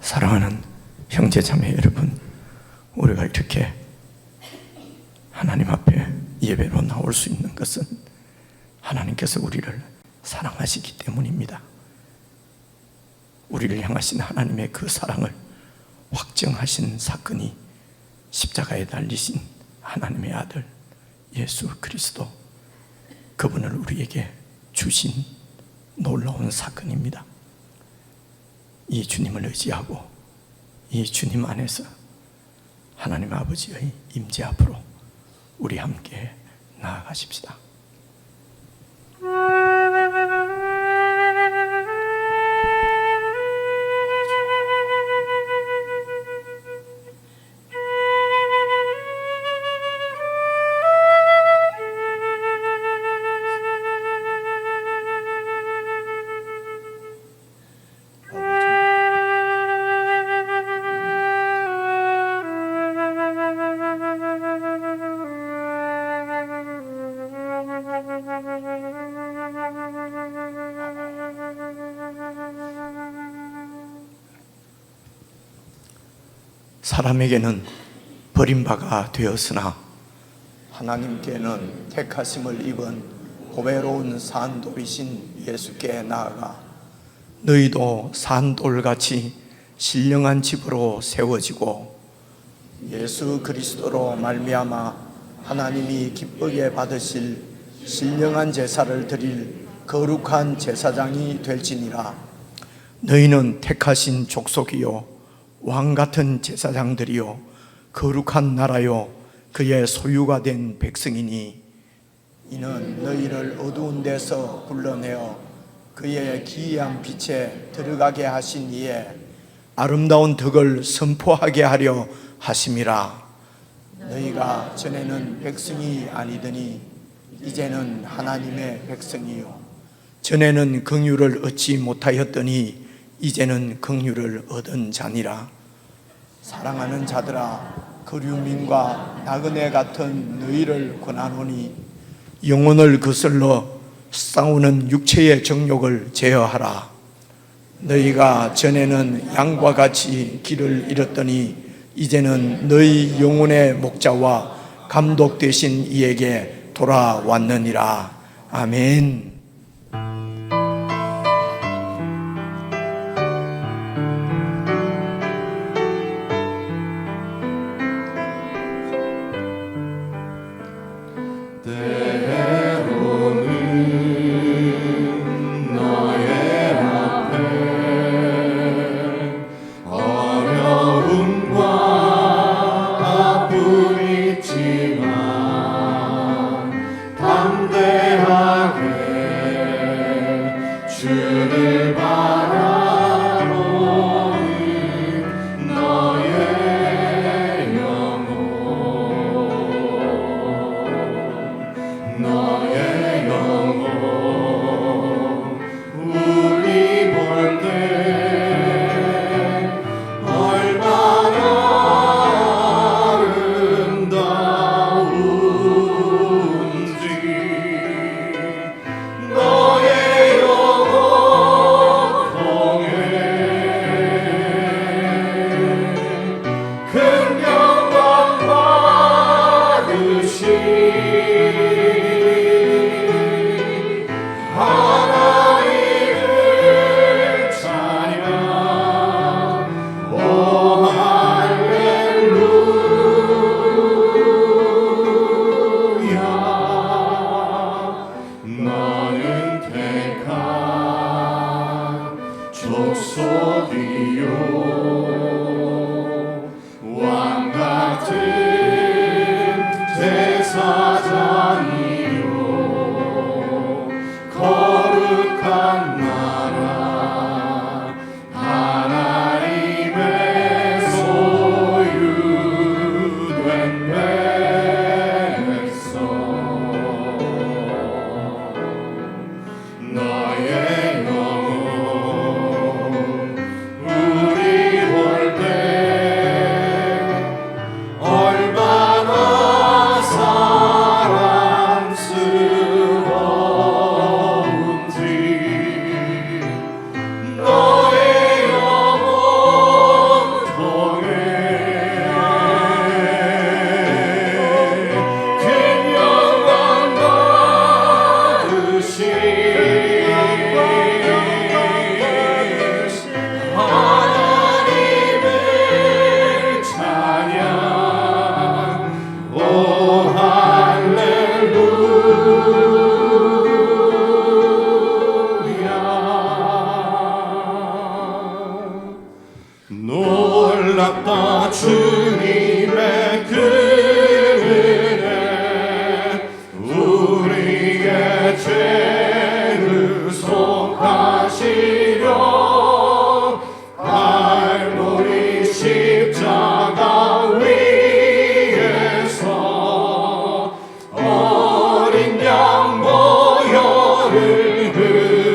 사랑하는 형제자매 여러분, 우리가 이렇게 하나님 앞에 예배로 나올 수 있는 것은 하나님께서 우리를 사랑하시기 때문입니다. 우리를 향하신 하나님의 그 사랑을 확증하신 사건이 십자가에 달리신 하나님의 아들 예수 그리스도, 그분을 우리에게 주신 놀라운 사건입니다. 이 주님을 의지하고 이 주님 안에서 하나님 아버지의 임재 앞으로 우리 함께 나아가십시다. 사람에게는 버림바가 되었으나 하나님께는 택하심을 입은 보배로운 산돌이신 예수께 나아가 너희도 산돌같이 신령한 집으로 세워지고 예수 그리스도로 말미암아 하나님이 기쁘게 받으실 신령한 제사를 드릴 거룩한 제사장이 될지니라. 너희는 택하신 족속이요 왕같은 제사장들이요 거룩한 나라요 그의 소유가 된 백성이니 이는 너희를 어두운 데서 불러내어 그의 기이한 빛에 들어가게 하신 이에 아름다운 덕을 선포하게 하려 하심이라. 너희가 전에는 백성이 아니더니 이제는 하나님의 백성이요 전에는 긍휼을 얻지 못하였더니 이제는 긍휼을 얻은 자니라. 사랑하는 자들아, 그류민과 나그네 같은 너희를 권하노니 영혼을 거슬러 싸우는 육체의 정욕을 제어하라. 너희가 전에는 양과 같이 길을 잃었더니 이제는 너희 영혼의 목자와 감독 되신 이에게 돌아왔느니라. 아멘. 우리 아까 주님의 그 은혜 우리의 죄를 속하시려 갈보리 십자가 위에서 어린 양 보혈을 흘렸네.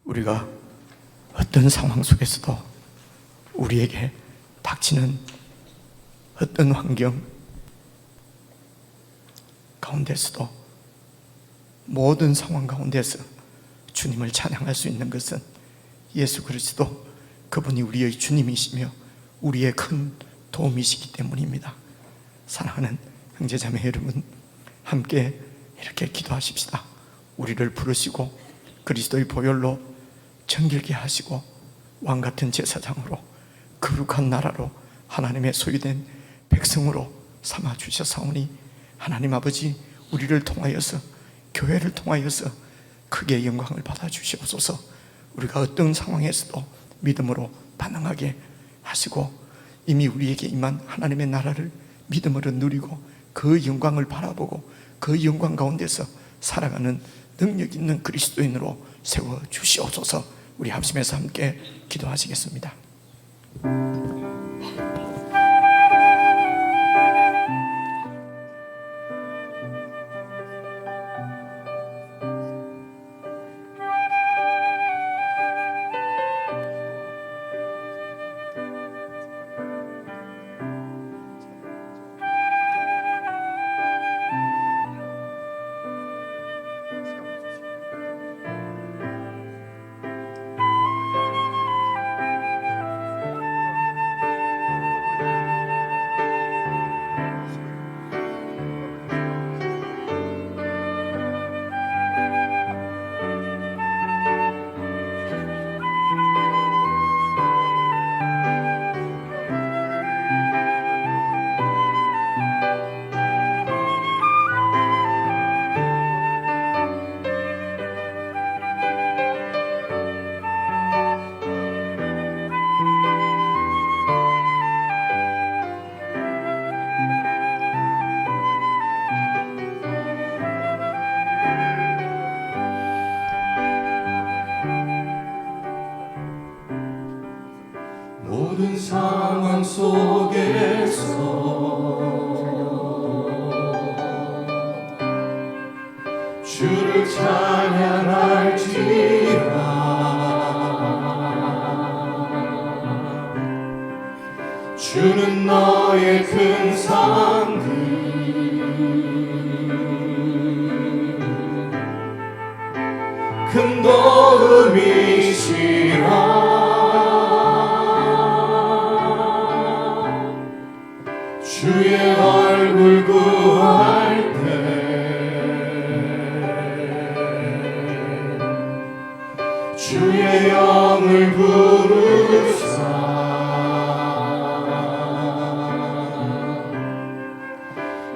우리가 어떤 상황 속에서도 우리에게 닥치는 어떤 환경 가운데서도 모든 상황 가운데서 주님을 찬양할 수 있는 것은 예수 그리스도 그분이 우리의 주님이시며 우리의 큰 도움이시기 때문입니다. 사랑하는 형제자매 여러분, 함께 이렇게 기도하십시다. 우리를 부르시고 그리스도의 보혈로 정결케 하시고 왕같은 제사장으로 거룩한 나라로 하나님의 소유된 백성으로 삼아주셨사오니 하나님 아버지, 우리를 통하여서 교회를 통하여서 크게 영광을 받아주시옵소서. 우리가 어떤 상황에서도 믿음으로 반응하게 하시고 이미 우리에게 임한 하나님의 나라를 믿음으로 누리고 그 영광을 바라보고 그 영광 가운데서 살아가는 능력 있는 그리스도인으로 세워주시옵소서. 우리 합심해서 함께 기도하시겠습니다. 모든 상황 속에서 주를 찬양할지라. 주는 너의 큰 상급 큰 도움이시라. 주의 얼굴 구할 때 주의 영을 부르사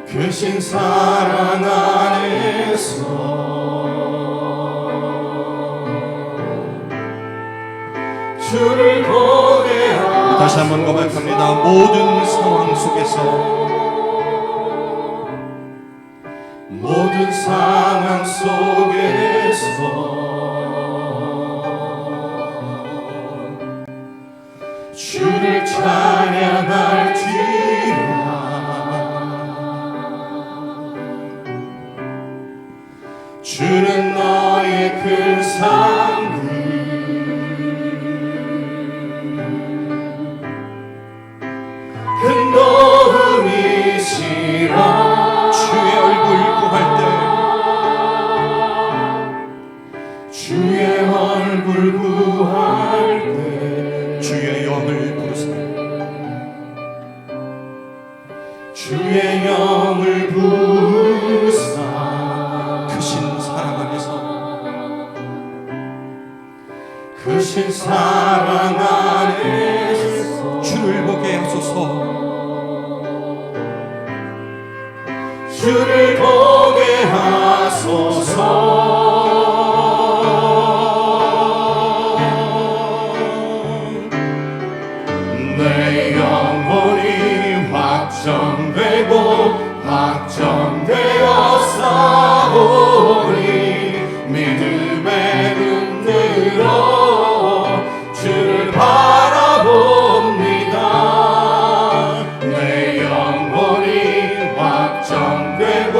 크신 사랑 안에서 주를 보게 하소서. 다시 한번 고백합니다. 모든 상황 속에서 모든 상황 속에서 주를 찬양할지라. 주는 너의 큰 상급 큰 도움이시라. 주의 얼굴 구할 때 주의 얼굴 구할 때 주의 영을 부르사 주의 영을 부르사 크신 사랑 안에서 크신 사랑 안에서 주를 보게 하소서. 주를 보게 하소서. 내 영혼이 확정되고 확정되어 싸우리. 믿음의 눈 들어 주를 바라봅니다. 내 영혼이 확정되고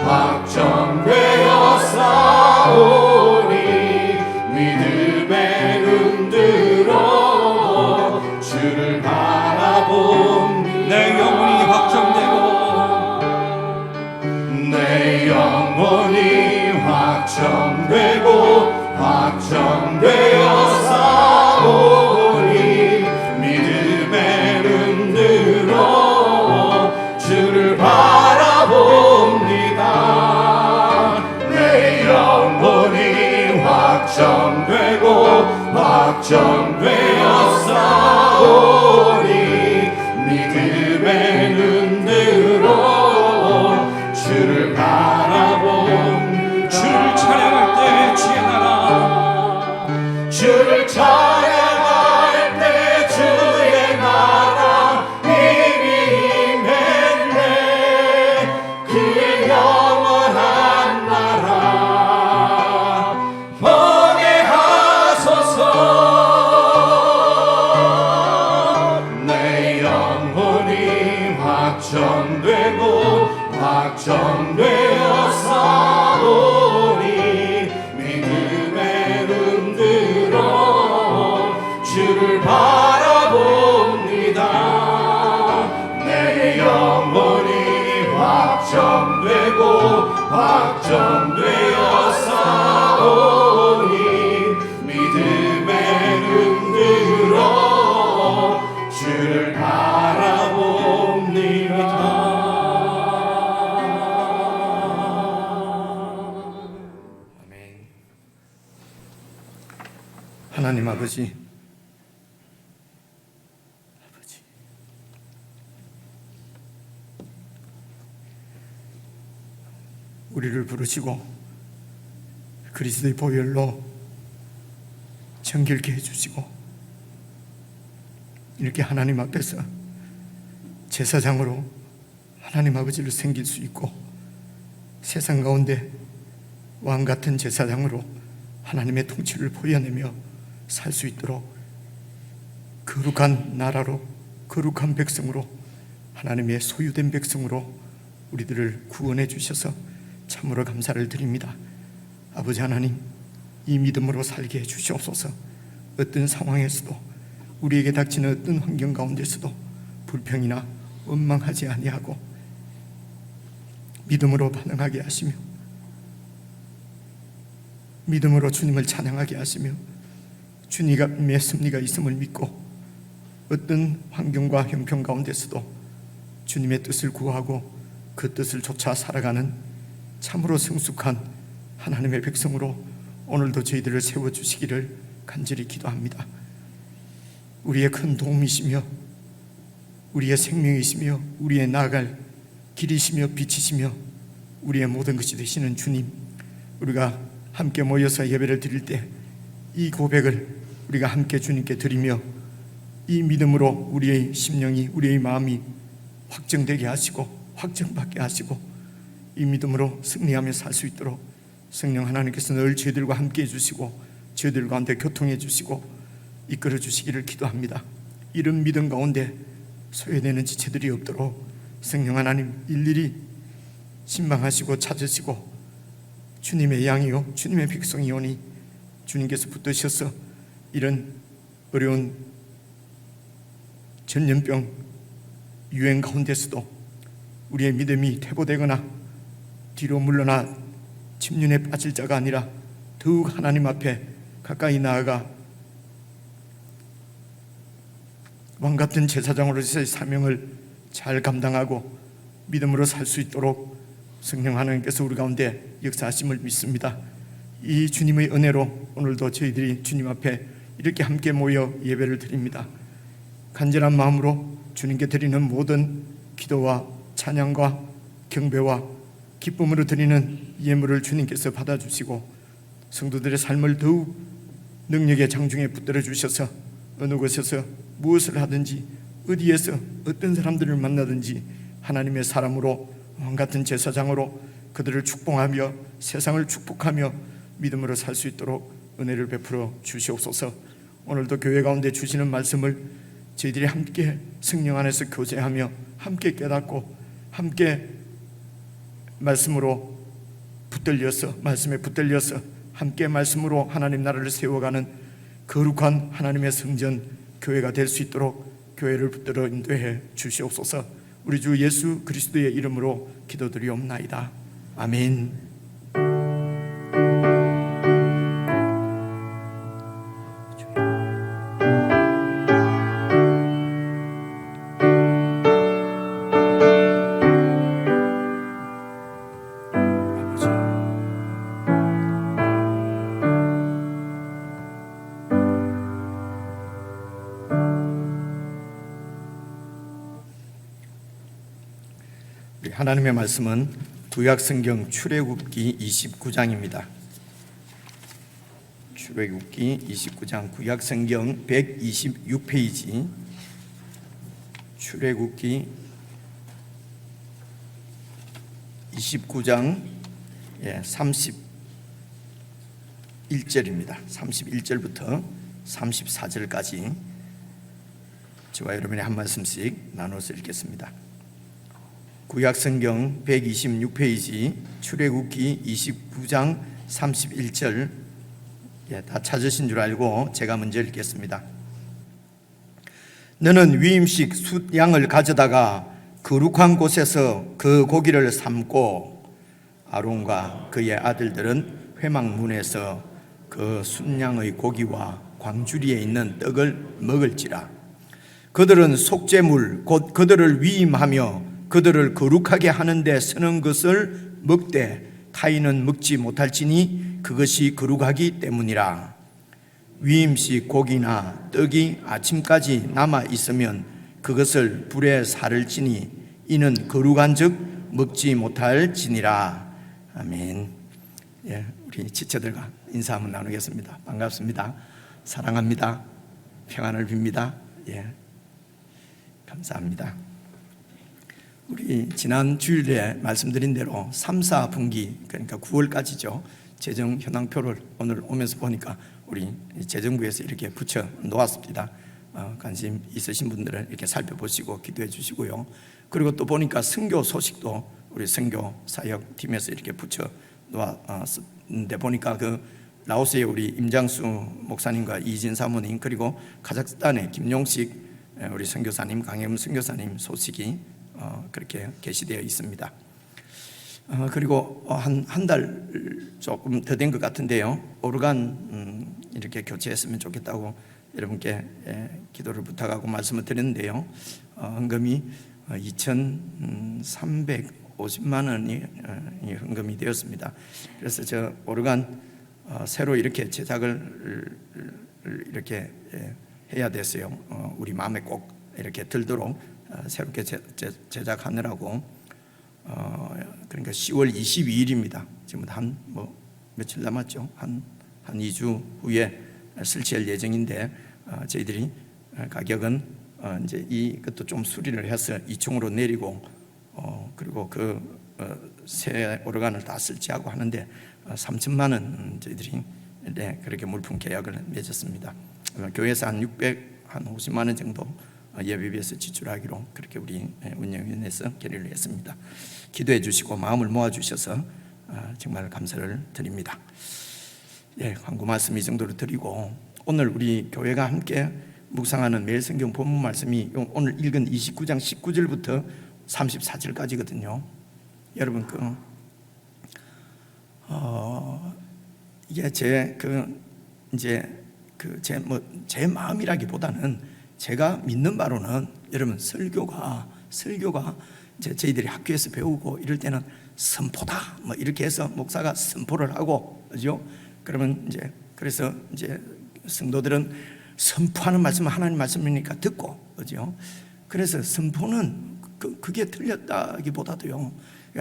확정되어 싸우리. 믿음의 눈 들어 주를 바라봅니다. 내 영혼이 확정되고 내 영혼이 확정되고 확정되어 싸우리. 믿음의 눈 들어 주를 바라봅니다. 내 영혼이 확정되고 확정되어 싸우리. 믿음의 눈 들어 주를 바라봅니다. 주를 찬양할 때 주의 나라 주를 찬양할 때 주의 나라 이미 임했네. 그의 영원한 나라 보게 하소서. 내 영혼이 확정되고 확정되어 싸우리. 믿음의 눈 들어 주를 바라봅니다. 내 영혼이 확정되고 확정되어 싸우리. 믿음의 눈 들어 주를 바라봅니다. 하나님 아버지, 우리를 부르시고 그리스도의 보혈로 정결케 해주시고 이렇게 하나님 앞에서 제사장으로 하나님 아버지를 섬길 수 있고 세상 가운데 왕같은 제사장으로 하나님의 통치를 보여내며 살 수 있도록 거룩한 나라로, 거룩한 백성으로, 하나님의 소유된 백성으로 우리들을 구원해 주셔서 참으로 감사를 드립니다. 아버지 하나님, 이 믿음으로 살게 해 주시옵소서. 어떤 상황에서도, 우리에게 닥치는 어떤 환경 가운데서도 불평이나 원망하지 아니하고 믿음으로 반응하게 하시며, 믿음으로 주님을 찬양하게 하시며, 주님의 섭리가 있음을 믿고 어떤 환경과 형편 가운데서도 주님의 뜻을 구하고 그 뜻을 쫓아 살아가는 참으로 성숙한 하나님의 백성으로 오늘도 저희들을 세워주시기를 간절히 기도합니다. 우리의 큰 도움이시며 우리의 생명이시며 우리의 나아갈 길이시며 빛이시며 우리의 모든 것이 되시는 주님, 우리가 함께 모여서 예배를 드릴 때 이 고백을 우리가 함께 주님께 드리며 이 믿음으로 우리의 심령이, 우리의 마음이 확정되게 하시고 확정받게 하시고 이 믿음으로 승리하며 살 수 있도록 성령 하나님께서 늘 저희들과 함께 해주시고 저희들 가운데 교통해 주시고 이끌어 주시기를 기도합니다. 이런 믿음 가운데 소외되는 지체들이 없도록 성령 하나님 일일이 신방하시고 찾으시고 주님의 양이요 주님의 백성이오니 주님께서 붙드셔서 이런 어려운 전염병 유행 가운데서도 우리의 믿음이 퇴보되거나 뒤로 물러나 침륜에 빠질 자가 아니라 더욱 하나님 앞에 가까이 나아가 왕같은 제사장으로서의 사명을 잘 감당하고 믿음으로 살 수 있도록 성령 하나님께서 우리 가운데 역사하심을 믿습니다. 이 주님의 은혜로 오늘도 저희들이 주님 앞에 이렇게 함께 모여 예배를 드립니다. 간절한 마음으로 주님께 드리는 모든 기도와 찬양과 경배와 기쁨으로 드리는 예물을 주님께서 받아주시고 성도들의 삶을 더욱 능력의 장중에 붙들어 주셔서 어느 곳에서 무엇을 하든지 어디에서 어떤 사람들을 만나든지 하나님의 사람으로 왕같은 제사장으로 그들을 축복하며 세상을 축복하며 믿음으로 살 수 있도록 은혜를 베풀어 주시옵소서. 오늘도 교회 가운데 주시는 말씀을 저희들이 함께 성령 안에서 교제하며 함께 깨닫고 함께 말씀으로 붙들려서 말씀에 붙들려서 함께 말씀으로 하나님 나라를 세워가는 거룩한 하나님의 성전 교회가 될 수 있도록 교회를 붙들어 인도해 주시옵소서. 우리 주 예수 그리스도의 이름으로 기도드리옵나이다. 아멘. 하나님의 말씀은 구약성경 출애굽기 29장입니다. 출애굽기 29장 구약성경 126페이지 출애굽기 29장 31절입니다. 31절부터 34절까지 저와 여러분이 한 말씀씩 나눠서 읽겠습니다. 구약성경 126페이지 출애굽기 29장 31절 다 찾으신 줄 알고 제가 먼저 읽겠습니다. 너는 위임식 숫양을 가져다가 거룩한 곳에서 그 고기를 삶고 아론과 그의 아들들은 회막문에서 그 숫양의 고기와 광주리에 있는 떡을 먹을지라. 그들은 속죄물 곧 그들을 위임하며 그들을 거룩하게 하는 데 쓰는 것을 먹되 타인은 먹지 못할지니 그것이 거룩하기 때문이라. 위임식 고기나 떡이 아침까지 남아 있으면 그것을 불에 살을 지니 이는 거룩한 즉 먹지 못할지니라. 아멘. 우리 지체들과 인사 한번 나누겠습니다. 반갑습니다. 사랑합니다. 평안을 빕니다. 감사합니다. 우리 지난 주일에 말씀드린 대로 3, 4분기 그러니까 9월까지죠. 재정 현황표를 오늘 오면서 보니까 우리 재정부에서 이렇게 붙여 놓았습니다. 관심 있으신 분들은 이렇게 살펴보시고 기도해 주시고요. 그리고 또 보니까 선교 소식도 우리 선교 사역 팀에서 이렇게 붙여 놓았는데 보니까 그 라오스의 우리 임장수 목사님과 이진 사모님, 그리고 카자흐스탄의 김용식 우리 선교사님, 강혜문 선교사님 소식이 그렇게 게시되어 있습니다. 그리고 한 달 조금 더 된 것 같은데요, 오르간 이렇게 교체했으면 좋겠다고 여러분께 기도를 부탁하고 말씀을 드렸는데요, 헌금이 2,350만 원이 헌금이 되었습니다. 그래서 저 오르간 새로 이렇게 제작을 이렇게 해야 됐어요. 우리 마음에 꼭 이렇게 들도록 새롭게 제작하느라고. 그러니까 10월 22일입니다. 지금 한 며칠 남았죠. 한 2주 후에 설치할 예정인데 저희들이 가격은 이제 이것도 좀 수리를 해서 2층으로 내리고 그리고 그 새 오르간을 다 설치하고 하는데 3천만 원 저희들이 그렇게 물품 계약을 맺었습니다. 교회에서 한 650만 원 정도 예배비에서 지출하기로 그렇게 우리 운영위원회에서 결의를 했습니다. 기도해 주시고 마음을 모아 주셔서 정말 감사를 드립니다. 광고 말씀 이 정도로 드리고, 오늘 우리 교회가 함께 묵상하는 매일 성경 본문 말씀이 오늘 읽은 29장 19절부터 34절까지거든요. 여러분 이게 제 마음이라기보다는 제가 믿는 바로는 여러분 설교가 이제 저희들이 학교에서 배우고 이럴 때는 선포다 이렇게 해서 목사가 선포를 하고, 그죠? 그러면 그래서 성도들은 선포하는 말씀은 하나님 말씀이니까 듣고, 그죠? 그래서 선포는 그게 틀렸다기보다도요,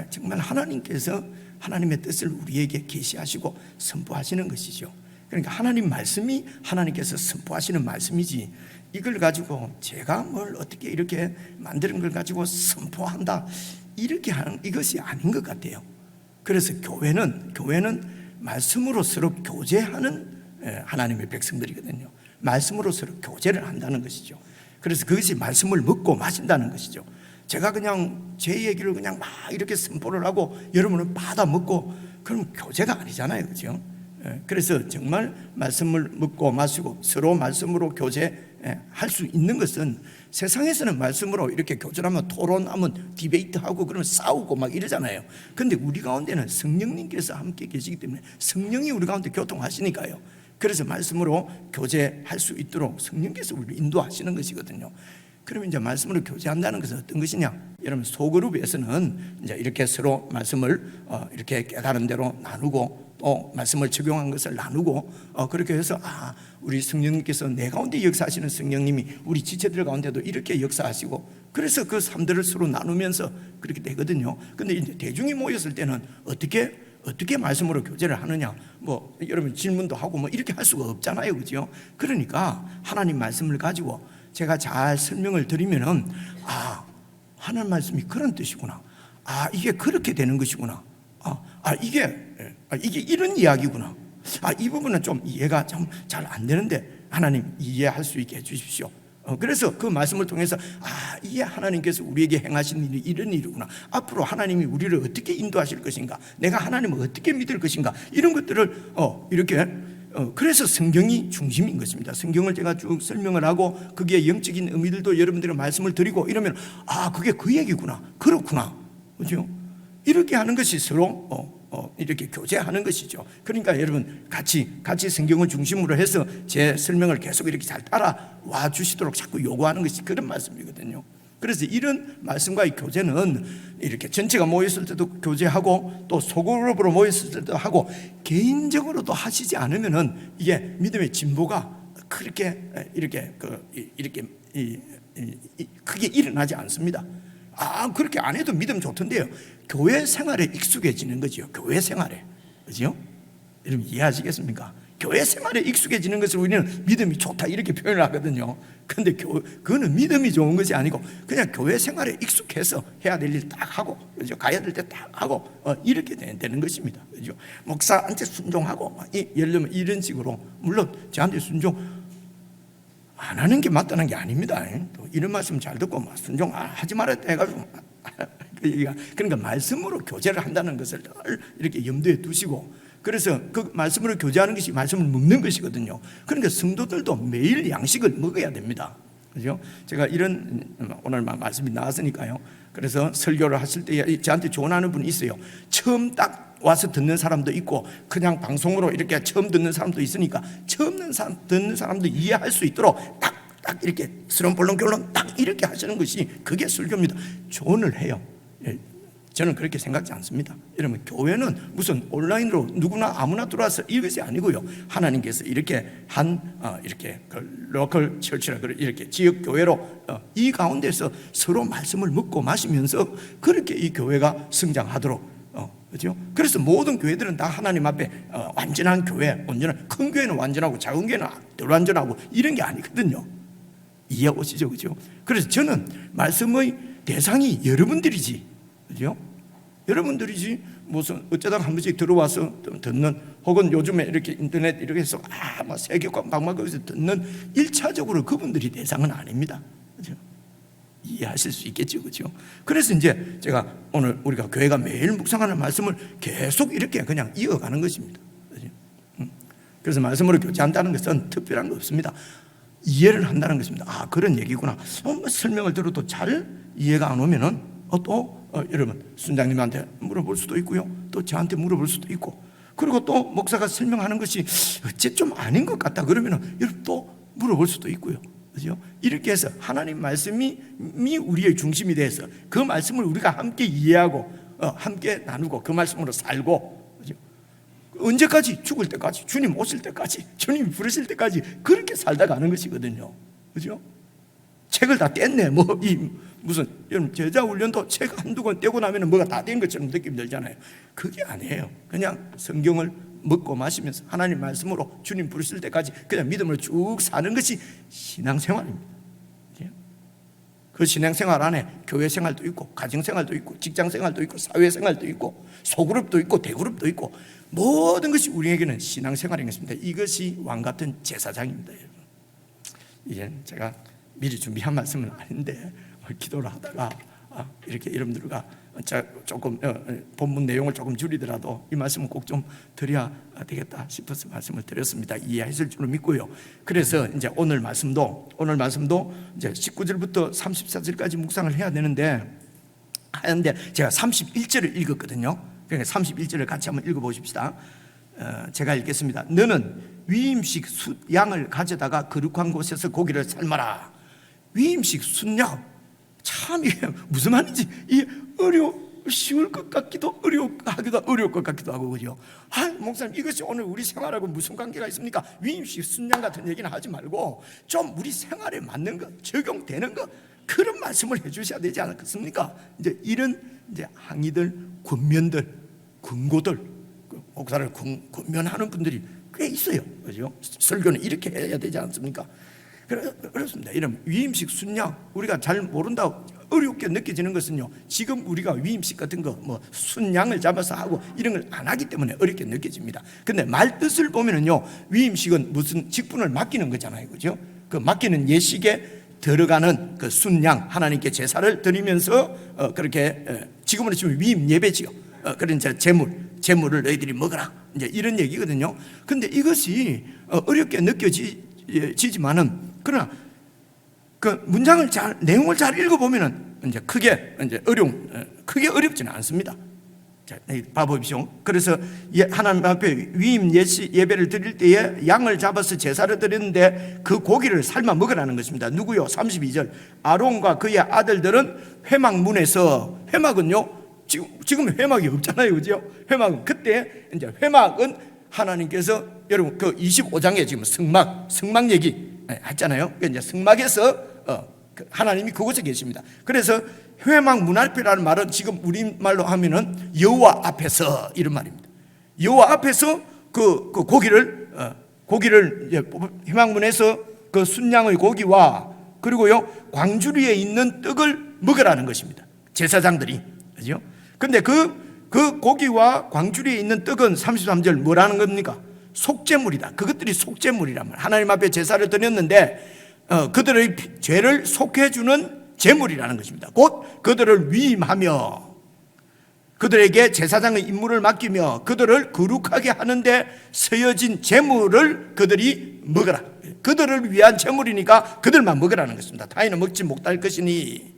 정말 하나님께서 하나님의 뜻을 우리에게 계시하시고 선포하시는 것이죠. 그러니까 하나님 말씀이 하나님께서 선포하시는 말씀이지, 이걸 가지고 제가 뭘 어떻게 이렇게 만드는 걸 가지고 선포한다 이렇게 하는 이것이 아닌 것 같아요. 그래서 교회는 말씀으로 서로 교제하는 하나님의 백성들이거든요. 말씀으로 서로 교제를 한다는 것이죠. 그래서 그것이 말씀을 먹고 마신다는 것이죠. 제가 그냥 제 얘기를 그냥 막 이렇게 선포를 하고 여러분은 받아 먹고 그럼 교제가 아니잖아요, 그렇죠? 그래서 정말 말씀을 먹고 마시고 서로 말씀으로 교제할 수 있는 것은, 세상에서는 말씀으로 이렇게 교제하면 토론하면 디베이트하고 그러면 싸우고 막 이러잖아요. 근데 우리 가운데는 성령님께서 함께 계시기 때문에 성령이 우리 가운데 교통하시니까요. 그래서 말씀으로 교제할 수 있도록 성령께서 우리를 인도하시는 것이거든요. 그러면 이제 말씀으로 교제한다는 것은 어떤 것이냐? 여러분 소그룹에서는 이제 이렇게 서로 말씀을 이렇게 깨달은 대로 나누고 또 말씀을 적용한 것을 나누고 그렇게 해서 우리 성령님께서 내 가운데 역사하시는 성령님이 우리 지체들 가운데도 이렇게 역사하시고, 그래서 그 삶들을 서로 나누면서 그렇게 되거든요. 근데 이제 대중이 모였을 때는 어떻게 말씀으로 교제를 하느냐, 여러분 질문도 하고 이렇게 할 수가 없잖아요, 그죠? 그러니까 하나님 말씀을 가지고 제가 잘 설명을 드리면은 하나님 말씀이 그런 뜻이구나, 이게 그렇게 되는 것이구나, 이게 이런 이야기구나, 이 부분은 좀 이해가 좀 잘 안 되는데 하나님 이해할 수 있게 해주십시오. 그래서 그 말씀을 통해서 이게 하나님께서 우리에게 행하신 일이 이런 일이구나, 앞으로 하나님이 우리를 어떻게 인도하실 것인가, 내가 하나님을 어떻게 믿을 것인가, 이런 것들을 이렇게 그래서 성경이 중심인 것입니다. 성경을 제가 쭉 설명을 하고 그게 영적인 의미들도 여러분들의 말씀을 드리고 이러면 그게 그 얘기구나, 그렇구나, 그렇죠? 이렇게 하는 것이 서로 이렇게 교제하는 것이죠. 그러니까 여러분 같이 성경을 중심으로 해서 제 설명을 계속 이렇게 잘 따라와 주시도록 자꾸 요구하는 것이 그런 말씀이거든요. 그래서 이런 말씀과의 교제는 이렇게 전체가 모였을 때도 교제하고 또 소그룹으로 모였을 때도 하고 개인적으로도 하시지 않으면은 이게 믿음의 진보가 그렇게 이렇게 크게 일어나지 않습니다. 그렇게 안 해도 믿음 좋던데요. 교회 생활에 익숙해지는 거죠. 교회 생활에, 그죠? 여러분 이해하시겠습니까? 교회 생활에 익숙해지는 것을 우리는 믿음이 좋다 이렇게 표현을 하거든요. 근데 그거는 믿음이 좋은 것이 아니고 그냥 교회 생활에 익숙해서 해야 될 일 딱 하고, 그죠? 가야 될 때 딱 하고 이렇게 되는 것입니다, 그죠? 목사한테 순종하고 예를 들면 이런 식으로, 물론 저한테 순종 안 하는 게 맞다는 게 아닙니다. 또 이런 말씀 잘 듣고 순종하지 말았다 해가지고 그러니까 말씀으로 교제를 한다는 것을 늘 이렇게 염두에 두시고, 그래서 그 말씀으로 교제하는 것이 말씀을 먹는 것이거든요. 그러니까 성도들도 매일 양식을 먹어야 됩니다. 그죠? 제가 이런 오늘 말씀이 나왔으니까요. 그래서 설교를 하실 때 저한테 조언하는 분이 있어요. 처음 딱 와서 듣는 사람도 있고 그냥 방송으로 이렇게 처음 듣는 사람도 있으니까 처음 듣는 사람도 이해할 수 있도록 딱 이렇게 스론볼론 결론 딱 이렇게 하시는 것이 그게 설교입니다. 조언을 해요. 저는 그렇게 생각지 않습니다. 여러분, 교회는 무슨 온라인으로 누구나 아무나 들어와서 이것이 아니고요. 하나님께서 이렇게 이렇게 로컬 처치라 이렇게 지역 교회로 이 가운데서 서로 말씀을 먹고 마시면서 그렇게 이 교회가 성장하도록, 그렇죠? 그래서 모든 교회들은 다 하나님 앞에 완전한 교회, 온전한 큰 교회는 완전하고 작은 교회는 덜 완전하고 이런 게 아니거든요. 이해하시죠, 그렇죠? 그래서 저는 말씀의 대상이 여러분들이지. 그죠? 여러분들이지 무슨 어쩌다가 한 번씩 들어와서 듣는, 혹은 요즘에 이렇게 인터넷 이렇게 해서 막 세계관 방막에서 듣는 1차적으로 그분들이 대상은 아닙니다. 그죠? 이해하실 수 있겠죠, 그죠? 그래서 이제 제가 오늘 우리가 교회가 매일 묵상하는 말씀을 계속 이렇게 그냥 이어가는 것입니다. 그죠? 그래서 말씀으로 교제한다는 것은 특별한 거 없습니다. 이해를 한다는 것입니다. 그런 얘기구나. 설명을 들어도 잘 이해가 안 오면은 여러분 순장님한테 물어볼 수도 있고요, 또 저한테 물어볼 수도 있고, 그리고 또 목사가 설명하는 것이 어째 좀 아닌 것 같다 그러면은 여러분 또 물어볼 수도 있고요, 그죠? 이렇게 해서 하나님 말씀이 우리의 중심이 돼서 그 말씀을 우리가 함께 이해하고 함께 나누고 그 말씀으로 살고, 그죠? 언제까지? 죽을 때까지, 주님 오실 때까지, 주님이 부르실 때까지 그렇게 살다 가는 것이거든요, 그죠? 책을 다 뗐네. 무슨 여러분 제자 훈련도 책 한두 권 떼고 나면 뭐가 다 된 것처럼 느낌 들잖아요. 그게 아니에요. 그냥 성경을 먹고 마시면서 하나님 말씀으로 주님 부르실 때까지 그냥 믿음으로 쭉 사는 것이 신앙생활입니다. 그 신앙생활 안에 교회 생활도 있고 가정 생활도 있고 직장 생활도 있고 사회 생활도 있고 소그룹도 있고 대그룹도 있고 모든 것이 우리에게는 신앙생활인 것입니다. 이것이 왕 같은 제사장입니다. 여러분, 이제 제가 미리 준비한 말씀은 아닌데 기도를 하다가 이렇게 여러분들과 조금 본문 내용을 조금 줄이더라도 이 말씀은 꼭 좀 드려야 되겠다 싶어서 말씀을 드렸습니다. 이해하실 줄로 믿고요. 그래서 이제 오늘 말씀도 이제 19절부터 34절까지 묵상을 해야 되는데 제가 31절을 읽었거든요. 그러니까 31절을 같이 한번 읽어보십시다. 제가 읽겠습니다. 너는 위임식 숫양을 가져다가 거룩한 곳에서 고기를 삶아라. 위임식 숫양, 참 이게 무슨 말인지 쉬울 것 같기도 어려울 것 같기도 하고, 그죠? 목사님, 이것이 오늘 우리 생활하고 무슨 관계가 있습니까? 위임식 순양 같은 얘기는 하지 말고 좀 우리 생활에 맞는 것, 적용되는 것, 그런 말씀을 해주셔야 되지 않겠습니까? 이제 이런 항의들, 권면들, 권고들, 목사를 권면하는 분들이 꽤 있어요, 그죠? 설교는 이렇게 해야 되지 않습니까? 그렇습니다. 이런 위임식 순양, 우리가 잘 모른다고 어렵게 느껴지는 것은요, 지금 우리가 위임식 같은 거 순양을 잡아서 하고 이런 걸 안 하기 때문에 어렵게 느껴집니다. 근데 말 뜻을 보면은요, 위임식은 무슨 직분을 맡기는 거잖아요, 그죠? 그 맡기는 예식에 들어가는 그 순양, 하나님께 제사를 드리면서 그렇게 지금으로 치면 위임 예배지요. 그런 제물을 너희들이 먹어라, 이제 이런 얘기거든요. 근데 이것이 어렵게 느껴지지만은, 그러나 그 문장을 내용을 잘 읽어보면은 이제 크게 어렵지는 않습니다. 자, 봐보십시오. 그래서 하나님 앞에 위임 예배를 드릴 때에 양을 잡아서 제사를 드렸는데 그 고기를 삶아 먹으라는 것입니다. 누구요? 32절. 아론과 그의 아들들은 회막문에서, 회막은요, 지금 회막이 없잖아요, 그죠? 회막은 그때 이제 회막은 하나님께서 여러분 그 25장에 지금 성막 얘기 했잖아요. 이제 성막에서 하나님이 그곳에 계십니다. 그래서 회막 문 앞이라는 말은 지금 우리말로 하면은 여호와 앞에서 이런 말입니다. 여호와 앞에서 그 고기를 회막문에서 그 순양의 고기와 그리고요 광주리에 있는 떡을 먹으라는 것입니다. 제사장들이, 그죠? 근데 그 고기와 광주리에 있는 떡은 33절 뭐라는 겁니까? 속죄물이다. 그것들이 속죄물이란 말. 하나님 앞에 제사를 드렸는데 그들의 죄를 속해주는 제물이라는 것입니다. 곧 그들을 위임하며 그들에게 제사장의 임무를 맡기며 그들을 거룩하게 하는데 쓰여진 제물을 그들이 먹어라. 그들을 위한 제물이니까 그들만 먹으라는 것입니다. 타인은 먹지 못할 것이니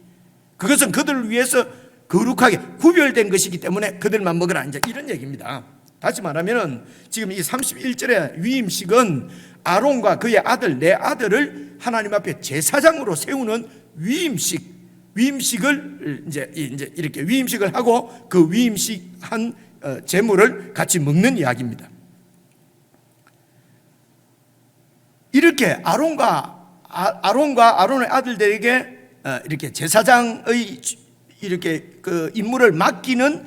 그것은 그들을 위해서 거룩하게 구별된 것이기 때문에 그들만 먹으라, 이제 이런 얘기입니다. 다시 말하면 지금 이 31절의 위임식은 아론과 그의 아들, 내 아들을 하나님 앞에 제사장으로 세우는 위임식을 이제 이렇게 위임식을 하고 그 위임식한 제물을 같이 먹는 이야기입니다. 이렇게 아론과 아론의 아들들에게 이렇게 제사장의 이렇게 그 임무를 맡기는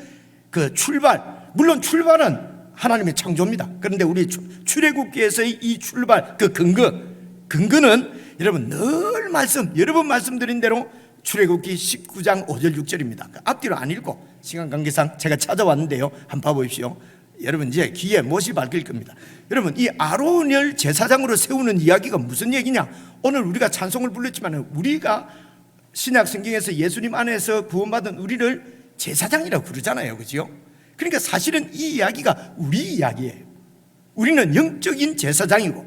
그 출발, 물론 출발은 하나님의 창조입니다. 그런데 우리 출애굽기에서의 이 출발, 그 근거는 여러분 늘 여러 번 말씀드린 대로 출애굽기 19장 5절 6절입니다. 앞뒤로 안 읽고 시간 관계상 제가 찾아왔는데요, 한번 봐보십시오. 여러분 이제 귀에 못이 밝힐 겁니다. 여러분 이 아론을 제사장으로 세우는 이야기가 무슨 얘기냐? 오늘 우리가 찬송을 불렀지만 우리가 신약 성경에서 예수님 안에서 구원받은 우리를 제사장이라고 부르잖아요, 그렇죠? 그러니까 사실은 이 이야기가 우리 이야기예요. 우리는 영적인 제사장이고,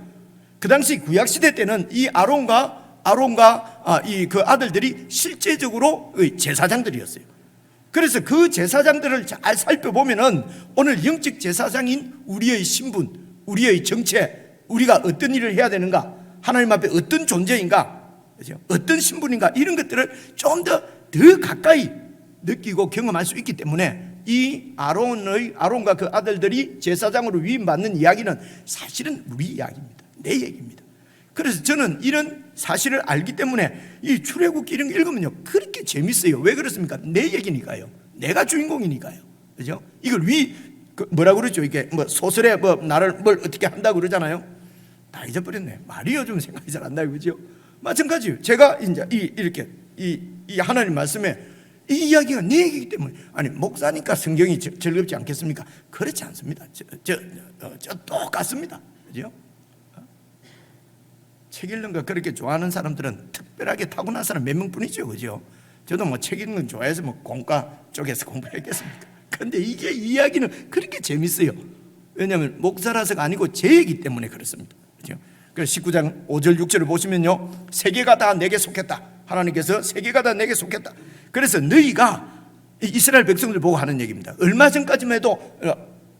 그 당시 구약시대 때는 이 아론과 그 아들들이 실제적으로 제사장들이었어요. 그래서 그 제사장들을 잘 살펴보면은 오늘 영적 제사장인 우리의 신분, 우리의 정체, 우리가 어떤 일을 해야 되는가, 하나님 앞에 어떤 존재인가, 그렇죠? 어떤 신분인가, 이런 것들을 좀 더 가까이 느끼고 경험할 수 있기 때문에 이 아론과 그 아들들이 제사장으로 위임받는 이야기는 사실은 우리 이야기입니다. 내 얘기입니다. 그래서 저는 이런 사실을 알기 때문에 이 출애굽기 이런 거 읽으면요 그렇게 재밌어요. 왜 그렇습니까? 내 얘기니까요. 내가 주인공이니까요. 그죠? 이걸 뭐라 그러죠? 이게 뭐 소설에 나를 뭘 어떻게 한다고 그러잖아요. 다 잊어버렸네. 말이 요즘 생각이 잘 안 나요. 그죠? 마찬가지예요. 제가 이제 이렇게 이 하나님 말씀에 이 이야기가 내 얘기이기 때문에, 아니 목사니까 성경이 즐겁지 않겠습니까? 그렇지 않습니다. 저 똑같습니다. 그죠? 책 읽는 거 그렇게 좋아하는 사람들은 특별하게 타고난 사람 몇 명뿐이죠, 그죠? 저도 뭐 책 읽는 거 좋아해서 뭐 공과 쪽에서 공부했겠습니까? 그런데 이게 이야기는 그렇게 재밌어요. 왜냐하면 목사라서가 아니고 제 얘기 때문에 그렇습니다, 그죠? 그래서 19장 5절 6절을 보시면요, 세계가 다 내게 속했다. 하나님께서 세계가 다 내게 속했다. 그래서 너희가 이스라엘 백성들 보고 하는 얘기입니다. 얼마 전까지만 해도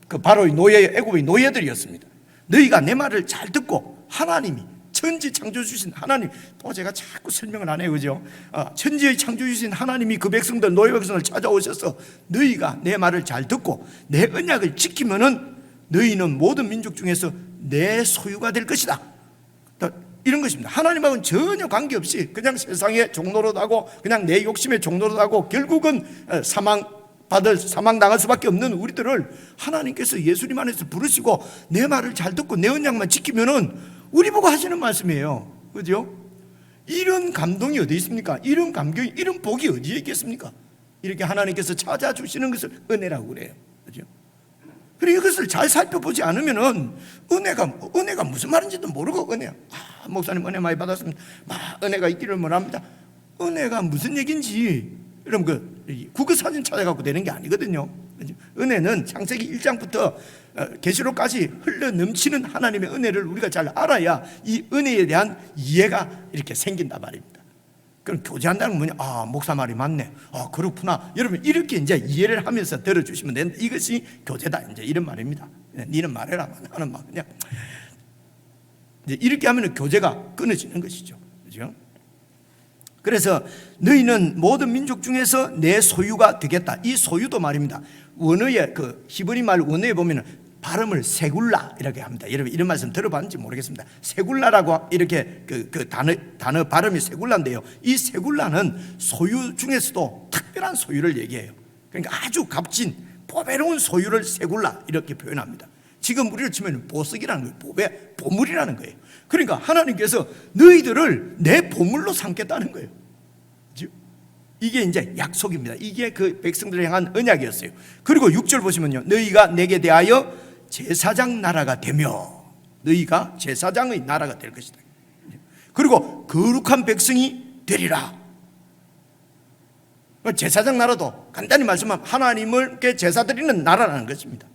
그 바로의 애굽의 노예들이었습니다. 너희가 내 말을 잘 듣고 하나님이 천지 창조주신 하나님, 또 제가 자꾸 설명을 안 해요, 그죠? 천지의 창조주신 하나님이 그 백성들, 노예 백성을 찾아오셔서 너희가 내 말을 잘 듣고 내 언약을 지키면은 너희는 모든 민족 중에서 내 소유가 될 것이다. 이런 것입니다. 하나님하고는 전혀 관계없이 그냥 세상의 종노릇하고 그냥 내 욕심의 종노릇하고 결국은 사망당할 수밖에 없는 우리들을 하나님께서 예수님 안에서 부르시고 내 말을 잘 듣고 내 언약만 지키면은 우리 보고 하시는 말씀이에요. 그죠? 이런 감동이 어디 있습니까? 이런 감격이, 이런 복이 어디에 있겠습니까? 이렇게 하나님께서 찾아주시는 것을 은혜라고 그래요. 그죠? 그리고 이것을 잘 살펴보지 않으면은 은혜가 무슨 말인지도 모르고 목사님 은혜 많이 받았습니다. 은혜가 있기를 원합니다. 은혜가 무슨 얘기인지 여러분 국어 사진 찾아갖고 되는 게 아니거든요. 은혜는 창세기 1장부터 계시록까지 흘러 넘치는 하나님의 은혜를 우리가 잘 알아야 이 은혜에 대한 이해가 이렇게 생긴단 말입니다. 그럼 교제한다는 건 뭐냐? 목사 말이 맞네. 그렇구나. 여러분 이렇게 이제 이해를 하면서 들어주시면 된다. 이것이 교제다. 이제 이런 말입니다. 니는 말해라. 나는 막 그냥 이제 이렇게 하면 교제가 끊어지는 것이죠. 그죠? 그래서 너희는 모든 민족 중에서 내 소유가 되겠다. 이 소유도 말입니다. 원어의 그 히브리 말 원어에 보면은 발음을 세굴라 이렇게 합니다. 여러분 이런 말씀 들어봤는지 모르겠습니다. 세굴라라고 이렇게 그 단어 발음이 세굴라인데요. 이 세굴라는 소유 중에서도 특별한 소유를 얘기해요. 그러니까 아주 값진 보배로운 소유를 세굴라 이렇게 표현합니다. 지금 우리를 치면 보석이라는 거예요. 보물이라는 거예요. 그러니까 하나님께서 너희들을 내 보물로 삼겠다는 거예요. 이게 이제 약속입니다. 이게 그 백성들을 향한 언약이었어요. 그리고 6절 보시면요, 너희가 내게 대하여 제사장 나라가 되며, 너희가 제사장의 나라가 될 것이다. 그리고 거룩한 백성이 되리라. 제사장 나라도 간단히 말씀하면 하나님께 제사 드리는 나라라는 것입니다.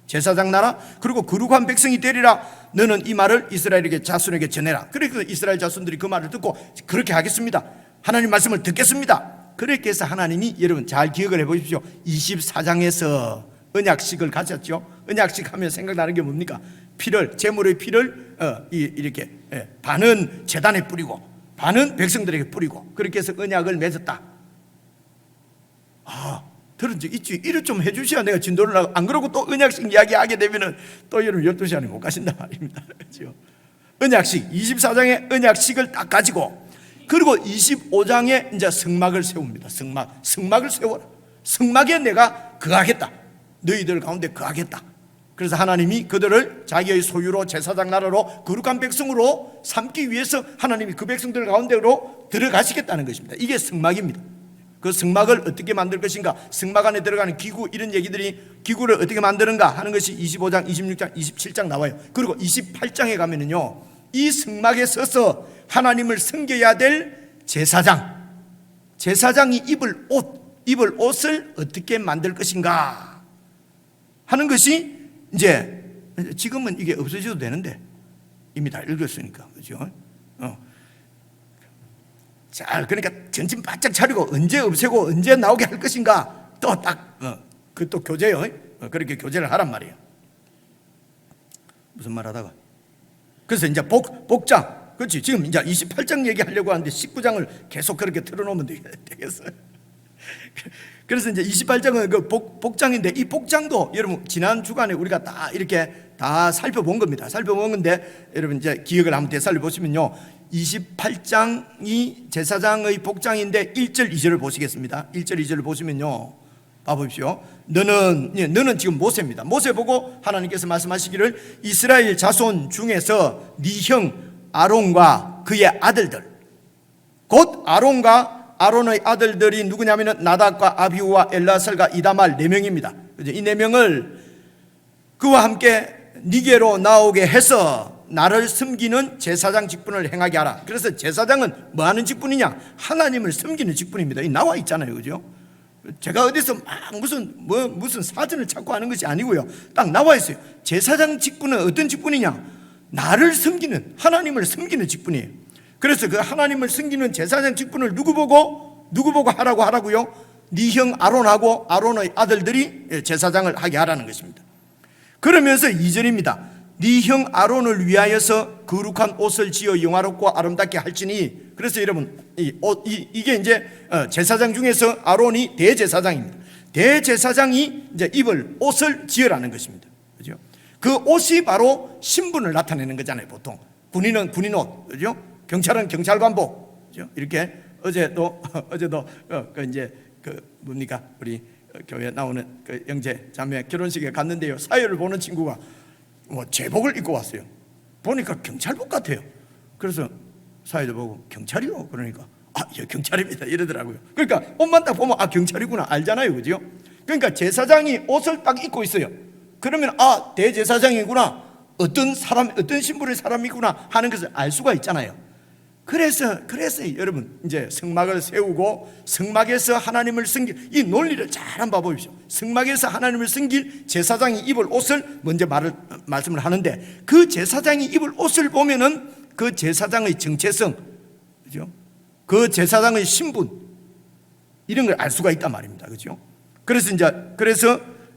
제사장 나라, 그리고 거룩한 백성이 되리라. 너는 이 말을 이스라엘에게 자손에게 전해라. 그래서 이스라엘 자손들이 그 말을 듣고 그렇게 하겠습니다. 하나님 말씀을 듣겠습니다. 그렇게 해서 하나님이, 여러분 잘 기억을 해보십시오. 24장에서 언약식을 가졌죠. 언약식 하면 생각나는 게 뭡니까? 피를, 제물의 피를 이렇게 반은 제단에 뿌리고 반은 백성들에게 뿌리고, 그렇게 해서 언약을 맺었다. 들은 적 있지? 이를 좀 해주셔야 내가 진도를 하고, 안 그러고 또 언약식 이야기하게 되면은 또 여러분 12시 안에 못 가신단 말입니다. 그렇죠? 언약식, 24장의 언약식을 딱 가지고, 그리고 25장에 이제 성막을 세웁니다. 성막을 세워라. 성막에 내가 거하겠다. 너희들 가운데 거하겠다. 그래서 하나님이 그들을 자기의 소유로, 제사장 나라로, 거룩한 백성으로 삼기 위해서 하나님이 그 백성들 가운데로 들어가시겠다는 것입니다. 이게 성막입니다. 그 성막을 어떻게 만들 것인가, 성막 안에 들어가는 기구, 이런 얘기들이, 기구를 어떻게 만드는가 하는 것이 25장, 26장, 27장 나와요. 그리고 28장에 가면은요, 이 성막에 서서 하나님을 섬겨야 될 제사장이 입을 옷을 어떻게 만들 것인가 하는 것이, 이제 지금은 이게 없어져도 되는데 이미 다 읽었으니까, 그렇죠? 자, 그러니까 정신 바짝 차리고 언제 없애고 언제 나오게 할 것인가, 또 딱 그 또 교제요. 그렇게 교제를 하란 말이에요. 무슨 말 하다가, 그래서 이제 복장, 그렇지? 지금 이제 28장 얘기하려고 하는데 19장을 계속 그렇게 틀어놓으면 되겠어요. 그래서 이제 28장은 그 복장인데, 이 복장도 여러분 지난 주간에 우리가 다 이렇게 다 살펴본 겁니다. 살펴본 건데, 여러분 이제 기억을 한번 되살려 보시면요, 28장이 제사장의 복장인데 1절 2절을 보시겠습니다. 1절 2절을 보시면요, 봐보십시오. 너는 지금 모세입니다. 모세 보고 하나님께서 말씀하시기를, 이스라엘 자손 중에서 네 형 아론과 그의 아들들, 곧 아론의 아들들이 누구냐면은 나답과 아비후와 엘라살과 이다말 4명입니다. 이 4명을 그와 함께 니게로 나오게 해서 나를 섬기는 제사장 직분을 행하게 하라. 그래서 제사장은 뭐 하는 직분이냐? 하나님을 섬기는 직분입니다. 이 나와 있잖아요, 그죠? 제가 어디서 막 무슨 사전을 찾고 하는 것이 아니고요, 딱 나와 있어요. 제사장 직분은 어떤 직분이냐? 나를 섬기는, 하나님을 섬기는 직분이에요. 그래서 그 하나님을 섬기는 제사장 직분을 누구 보고 하라고요? 네 형 아론하고 아론의 아들들이 제사장을 하게 하라는 것입니다. 그러면서 2절입니다. 네 형 아론을 위하여서 거룩한 옷을 지어 영화롭고 아름답게 할지니. 그래서 여러분 이게 이제 제사장 중에서 아론이 대제사장입니다. 대제사장이 이제 입을 옷을 지으라는 것입니다. 그죠? 그 옷이 바로 신분을 나타내는 거잖아요. 보통 군인은 군인옷, 그죠? 경찰은 경찰관복, 그죠? 이렇게 어제도 이제 뭡니까, 우리 교회 나오는 그 영재 자매 결혼식에 갔는데요, 사회를 보는 친구가 제복을 입고 왔어요. 보니까 경찰복 같아요. 그래서 사회도 보고 경찰이요? 그러니까 예, 경찰입니다 이러더라고요. 그러니까 옷만 딱 보면 경찰이구나 알잖아요, 그죠? 그러니까 제사장이 옷을 딱 입고 있어요. 그러면 대제사장이구나, 어떤 신분의 사람이구나 하는 것을 알 수가 있잖아요. 그래서 여러분 이제 성막을 세우고 성막에서 하나님을 섬길, 이 논리를 잘 한번 봐보십시오. 성막에서 하나님을 섬길 제사장이 입을 옷을 먼저 말씀을 하는데, 그 제사장이 입을 옷을 보면은 그 제사장의 정체성, 그죠? 그 제사장의 신분, 이런 걸 알 수가 있단 말입니다, 그죠? 그래서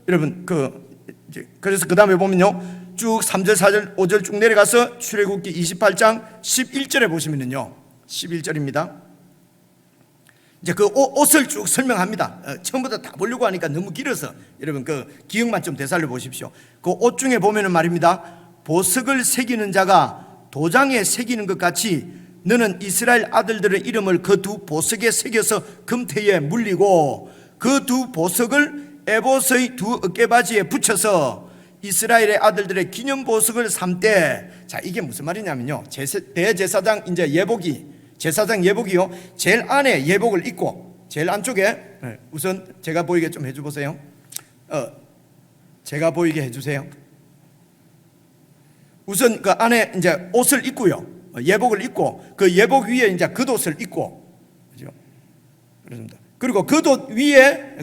여러분 그래서 그 다음에 보면요, 쭉 3절, 4절, 5절 쭉 내려가서 출애굽기 28장 11절에 보시면은요, 11절입니다. 이제 그 옷을 쭉 설명합니다. 처음부터 다 보려고 하니까 너무 길어서 여러분 그 기억만 좀 되살려 보십시오. 그 옷 중에 보면은 말입니다, 보석을 새기는 자가 도장에 새기는 것 같이 너는 이스라엘 아들들의 이름을 그 두 보석에 새겨서 금태에 물리고 그 두 보석을 에봇의 두 어깨바지에 붙여서 이스라엘의 아들들의 기념보석을 삼되. 자, 이게 무슨 말이냐면요, 대제사장 이제 제사장 예복이요, 제일 안에 예복을 입고 제일 안쪽에, 우선 제가 보이게 좀 해주보세요. 제가 보이게 해주세요. 우선 그 안에 이제 옷을 입고요, 예복을 입고 그 예복 위에 이제 겉옷을 입고, 그죠? 그렇습니다. 그리고 겉옷 위에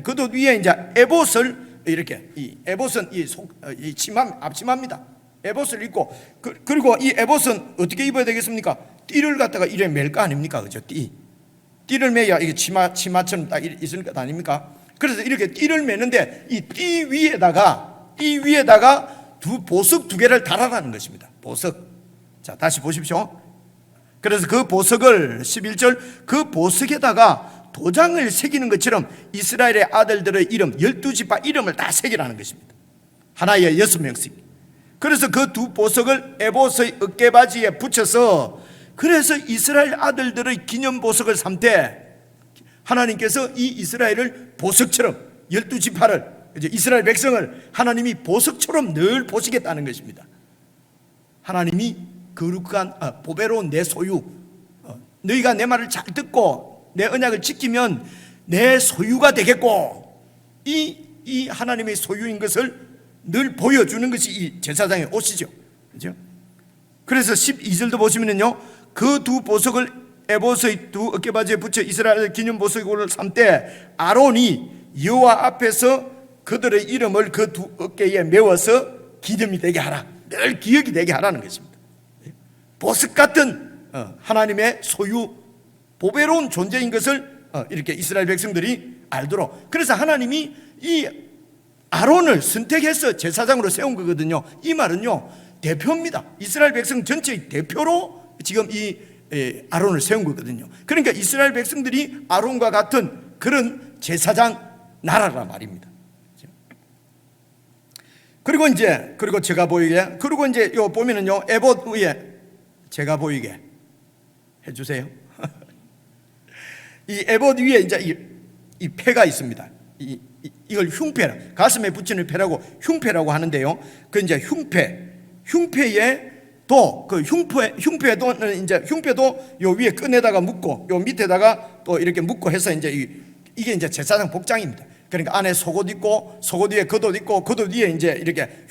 이제 에봇을 이렇게, 이 에봇은 이 치마, 앞치마입니다. 에봇을 입고, 그리고 이 에봇은 어떻게 입어야 되겠습니까? 띠를 갖다가 이래 맬 거 아닙니까? 그죠? 띠를 매야 이게 치마처럼 딱 있을 것 아닙니까? 그래서 이렇게 띠를 매는데 이 띠 위에다가 보석 두 개를 달아라는 것입니다. 보석. 자, 다시 보십시오. 그래서 그 보석을 11절 그 보석에다가 도장을 새기는 것처럼 이스라엘의 아들들의 이름 12지파 이름을 다 새기라는 것입니다. 하나에 6명씩. 그래서 그 두 보석을 에봇의 어깨바지에 붙여서, 그래서 이스라엘 아들들의 기념 보석을 삼되 하나님께서 이 이스라엘을 보석처럼 12지파를, 이스라엘 백성을 하나님이 보석처럼 늘 보시겠다는 것입니다. 하나님이 거룩한 보배로운 내 소유, 너희가 내 말을 잘 듣고 내 언약을 지키면 내 소유가 되겠고, 이 하나님의 소유인 것을 늘 보여주는 것이 이 제사장의 옷이죠. 그렇죠? 그래서 12절도 보시면요, 그 두 보석을 에봇의 두 어깨바지에 붙여 이스라엘 기념 보석을 삼때 아론이 여호와 앞에서 그들의 이름을 그 두 어깨에 메워서 기념이 되게 하라, 늘 기억이 되게 하라는 것입니다. 보석 같은 하나님의 소유, 보배로운 존재인 것을 이렇게 이스라엘 백성들이 알도록, 그래서 하나님이 이 아론을 선택해서 제사장으로 세운 거거든요. 이 말은요, 대표입니다. 이스라엘 백성 전체의 대표로 지금 이 아론을 세운 거거든요. 그러니까 이스라엘 백성들이 아론과 같은 그런 제사장 나라란 말입니다. 그리고 제가 보이게, 그리고 이제 요 보면은요, 에봇 위에 제가 보이게 해주세요. 이 에봇 위에 이제 이 패가 있습니다. 이걸 흉패, 가슴에 붙이는 패라고 흉패라고 하는데요. 그 이제 흉패에 또 그 흉패도 요 위에 끈에다가 묶고 요 밑에다가 또 이렇게 묶고 해서 이제 이게 이제 제사장 복장입니다. 그러니까 안에 속옷 입고 속옷 위에 겉옷 입고 겉옷 위에 이제 이렇게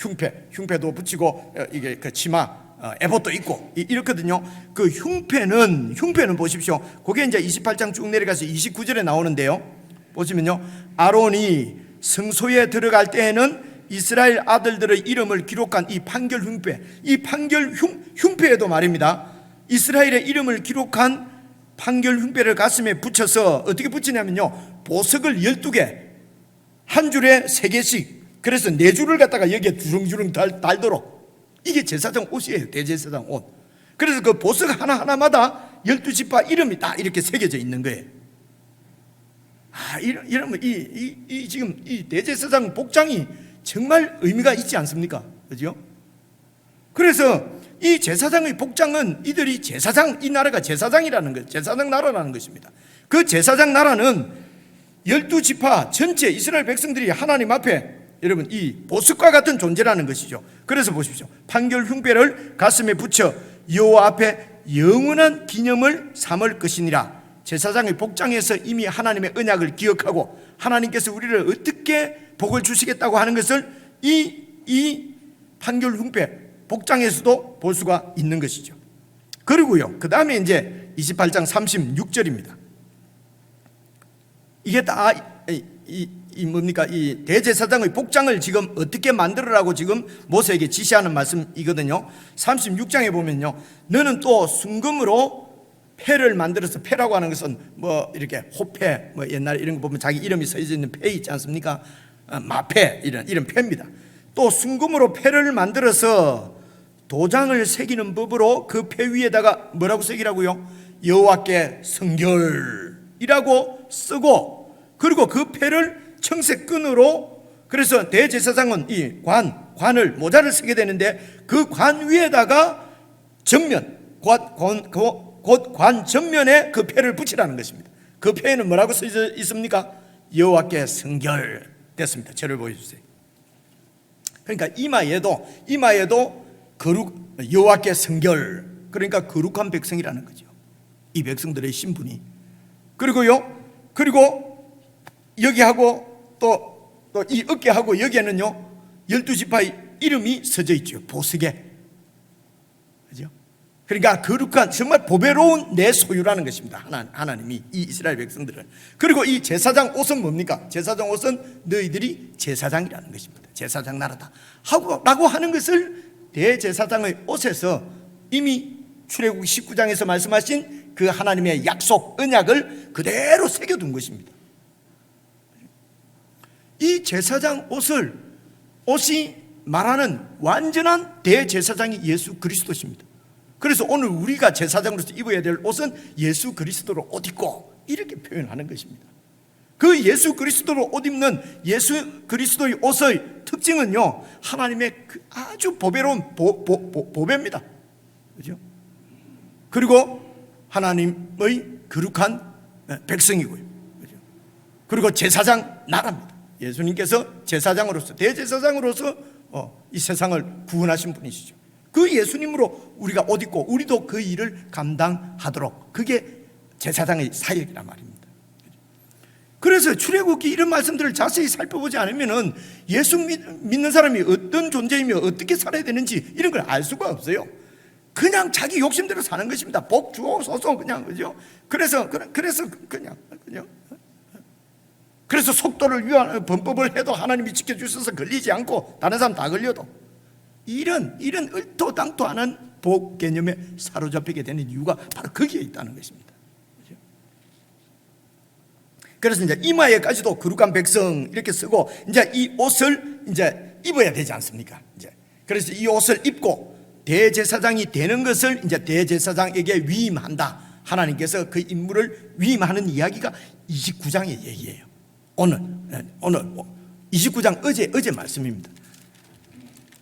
흉패도 붙이고 이게 그 치마 에봇도 있고 이렇거든요. 그 흉패는 보십시오. 그게 이제 28장 쭉 내려가서 29절에 나오는데요. 보시면요, 아론이 성소에 들어갈 때에는 이스라엘 아들들의 이름을 기록한 이 판결 흉패, 이 판결 흉패에도 말입니다, 이스라엘의 이름을 기록한 판결 흉패를 가슴에 붙여서 어떻게 붙이냐면요, 보석을 12개, 한 줄에 3개씩, 그래서 4줄을 갖다가 여기에 주렁주렁 달도록, 이게 제사장 옷이에요. 대제사장 옷. 그래서 그 보석 하나하나마다 12지파 이름이 딱 이렇게 새겨져 있는 거예요. 이러면 지금 이 대제사장 복장이 정말 의미가 있지 않습니까? 그죠? 그래서 이 제사장의 복장은 이들이 이 나라가 제사장이라는 것, 제사장 나라라는 것입니다. 그 제사장 나라는 12지파 전체 이스라엘 백성들이 하나님 앞에, 여러분, 이 보석과 같은 존재라는 것이죠. 그래서 보십시오. 판결 흉패를 가슴에 붙여 여호와 앞에 영원한 기념을 삼을 것이니라. 제사장의 복장에서 이미 하나님의 언약을 기억하고 하나님께서 우리를 어떻게 복을 주시겠다고 하는 것을 이 판결 흉패 복장에서도 볼 수가 있는 것이죠. 그리고요, 그 다음에 이제 28장 36절입니다. 이게 다 뭡니까? 이 대제사장의 복장을 지금 어떻게 만들으라고 지금 모세에게 지시하는 말씀이거든요. 36장에 보면요, 너는 또 순금으로 패를 만들어서, 패라고 하는 것은 뭐 이렇게 호패, 뭐 옛날에 이런 거 보면 자기 이름이 써져 있는 패 있지 않습니까? 마패, 이런 패입니다. 또 순금으로 패를 만들어서 도장을 새기는 법으로 그 패 위에다가 뭐라고 새기라고요? 여호와께 성결이라고 쓰고, 그리고 그 패를 청색 끈으로, 그래서 대제사장은 이 관을, 모자를 쓰게 되는데 그 관 위에다가 전면, 곧 관 전면에 그 패를 붙이라는 것입니다. 그 패에는 뭐라고 써져 있습니까? 여호와께 성결 됐습니다. 저를 보여주세요. 그러니까 이마에도 거룩, 여호와께 성결, 그러니까 거룩한 백성이라는 거죠. 이 백성들의 신분이. 그리고 여기하고 또 이 어깨하고 여기에는요 12지파의 이름이 써져 있죠. 보석에. 그죠? 그러니까 거룩한 정말 보배로운 내 소유라는 것입니다. 하나님이 이 이스라엘 백성들은. 그리고 이 제사장 옷은 뭡니까? 제사장 옷은 너희들이 제사장이라는 것입니다. 제사장 나라다 라고 하는 것을 대제사장의 옷에서 이미 출애굽기 19장에서 말씀하신 그 하나님의 약속 언약을 그대로 새겨둔 것입니다. 이 제사장 옷이 말하는 완전한 대제사장이 예수 그리스도십니다. 그래서 오늘 우리가 제사장으로서 입어야 될 옷은 예수 그리스도로 옷 입고 이렇게 표현하는 것입니다. 그 예수 그리스도로 옷 입는 예수 그리스도의 옷의 특징은요, 하나님의 그 아주 보배로운 보배입니다. 그죠? 그리고 하나님의 거룩한 백성이고요. 그죠? 그리고 제사장 나라입니다. 예수님께서 제사장으로서 대제사장으로서 이 세상을 구원하신 분이시죠. 그 예수님으로 우리가 옷 입고 우리도 그 일을 감당하도록, 그게 제사장의 사역이란 말입니다. 그래서 출애굽기 이런 말씀들을 자세히 살펴보지 않으면은 예수 믿는 사람이 어떤 존재이며 어떻게 살아야 되는지 이런 걸 알 수가 없어요. 그냥 자기 욕심대로 사는 것입니다. 복 주옵소서 그냥, 그죠? 그래서 속도를 위한 범법을 해도 하나님이 지켜주셔서 걸리지 않고 다른 사람 다 걸려도 이런 얼토당토하는 복 개념에 사로잡히게 되는 이유가 바로 거기에 있다는 것입니다. 그래서 이제 이마에까지도 거룩한 백성 이렇게 쓰고 이제 이 옷을 이제 입어야 되지 않습니까? 그래서 이 옷을 입고 대제사장이 되는 것을 이제 대제사장에게 위임한다. 하나님께서 그 인물을 위임하는 이야기가 29장의 얘기예요. 오늘 29장 어제 말씀입니다.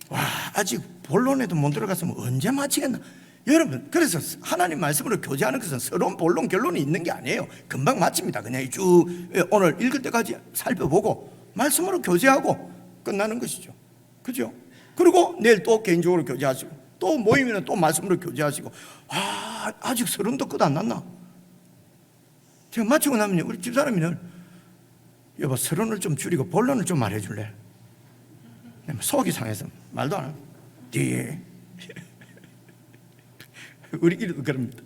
와, 아직 본론에도 못 들어갔으면 언제 마치겠나? 여러분, 그래서 하나님 말씀으로 교제하는 것은 서러운 본론 결론이 있는 게 아니에요. 금방 마칩니다. 그냥 쭉 오늘 읽을 때까지 살펴보고 말씀으로 교제하고 끝나는 것이죠. 그죠? 그리고 내일 또 개인적으로 교제하시고 또 모이면 또 말씀으로 교제하시고. 아직 서론도 끝 안 났나? 제가 마치고 나면 우리 집사람이는 여보, 서론을 좀 줄이고 본론을 좀 말해줄래? 속이 상해서 말도 안 하고 뒤에 우리끼리도 그럽니다.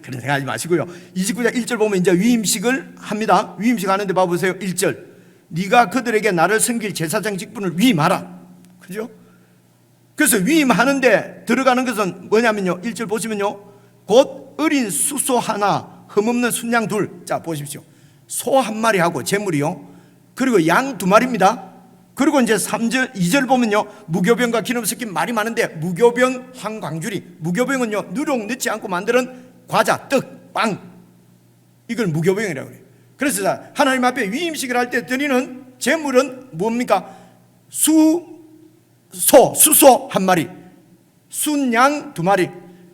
그런 생각하지 마시고요. 29장 1절 보면 이제 위임식을 합니다. 위임식 하는데 봐보세요. 1절, 네가 그들에게 나를 섬길 제사장 직분을 위임하라. 그죠? 그래서 위임하는데 들어가는 것은 뭐냐면요, 1절 보시면요, 곧 어린 수소 하나, 흠없는 순양 둘. 자 보십시오. 소 한 마리하고 제물이요, 그리고 양 두 마리입니다. 그리고 이제 2절 보면요, 무교병과 기름 섞인 말이 많은데 무교병 한 광주리. 무교병은요, 누룩 넣지 않고 만드는 과자, 떡, 빵, 이걸 무교병이라고 해요. 그래서 하나님 앞에 위임식을 할 때 드리는 제물은 뭡니까? 수소 한 마리, 순양 두 마리.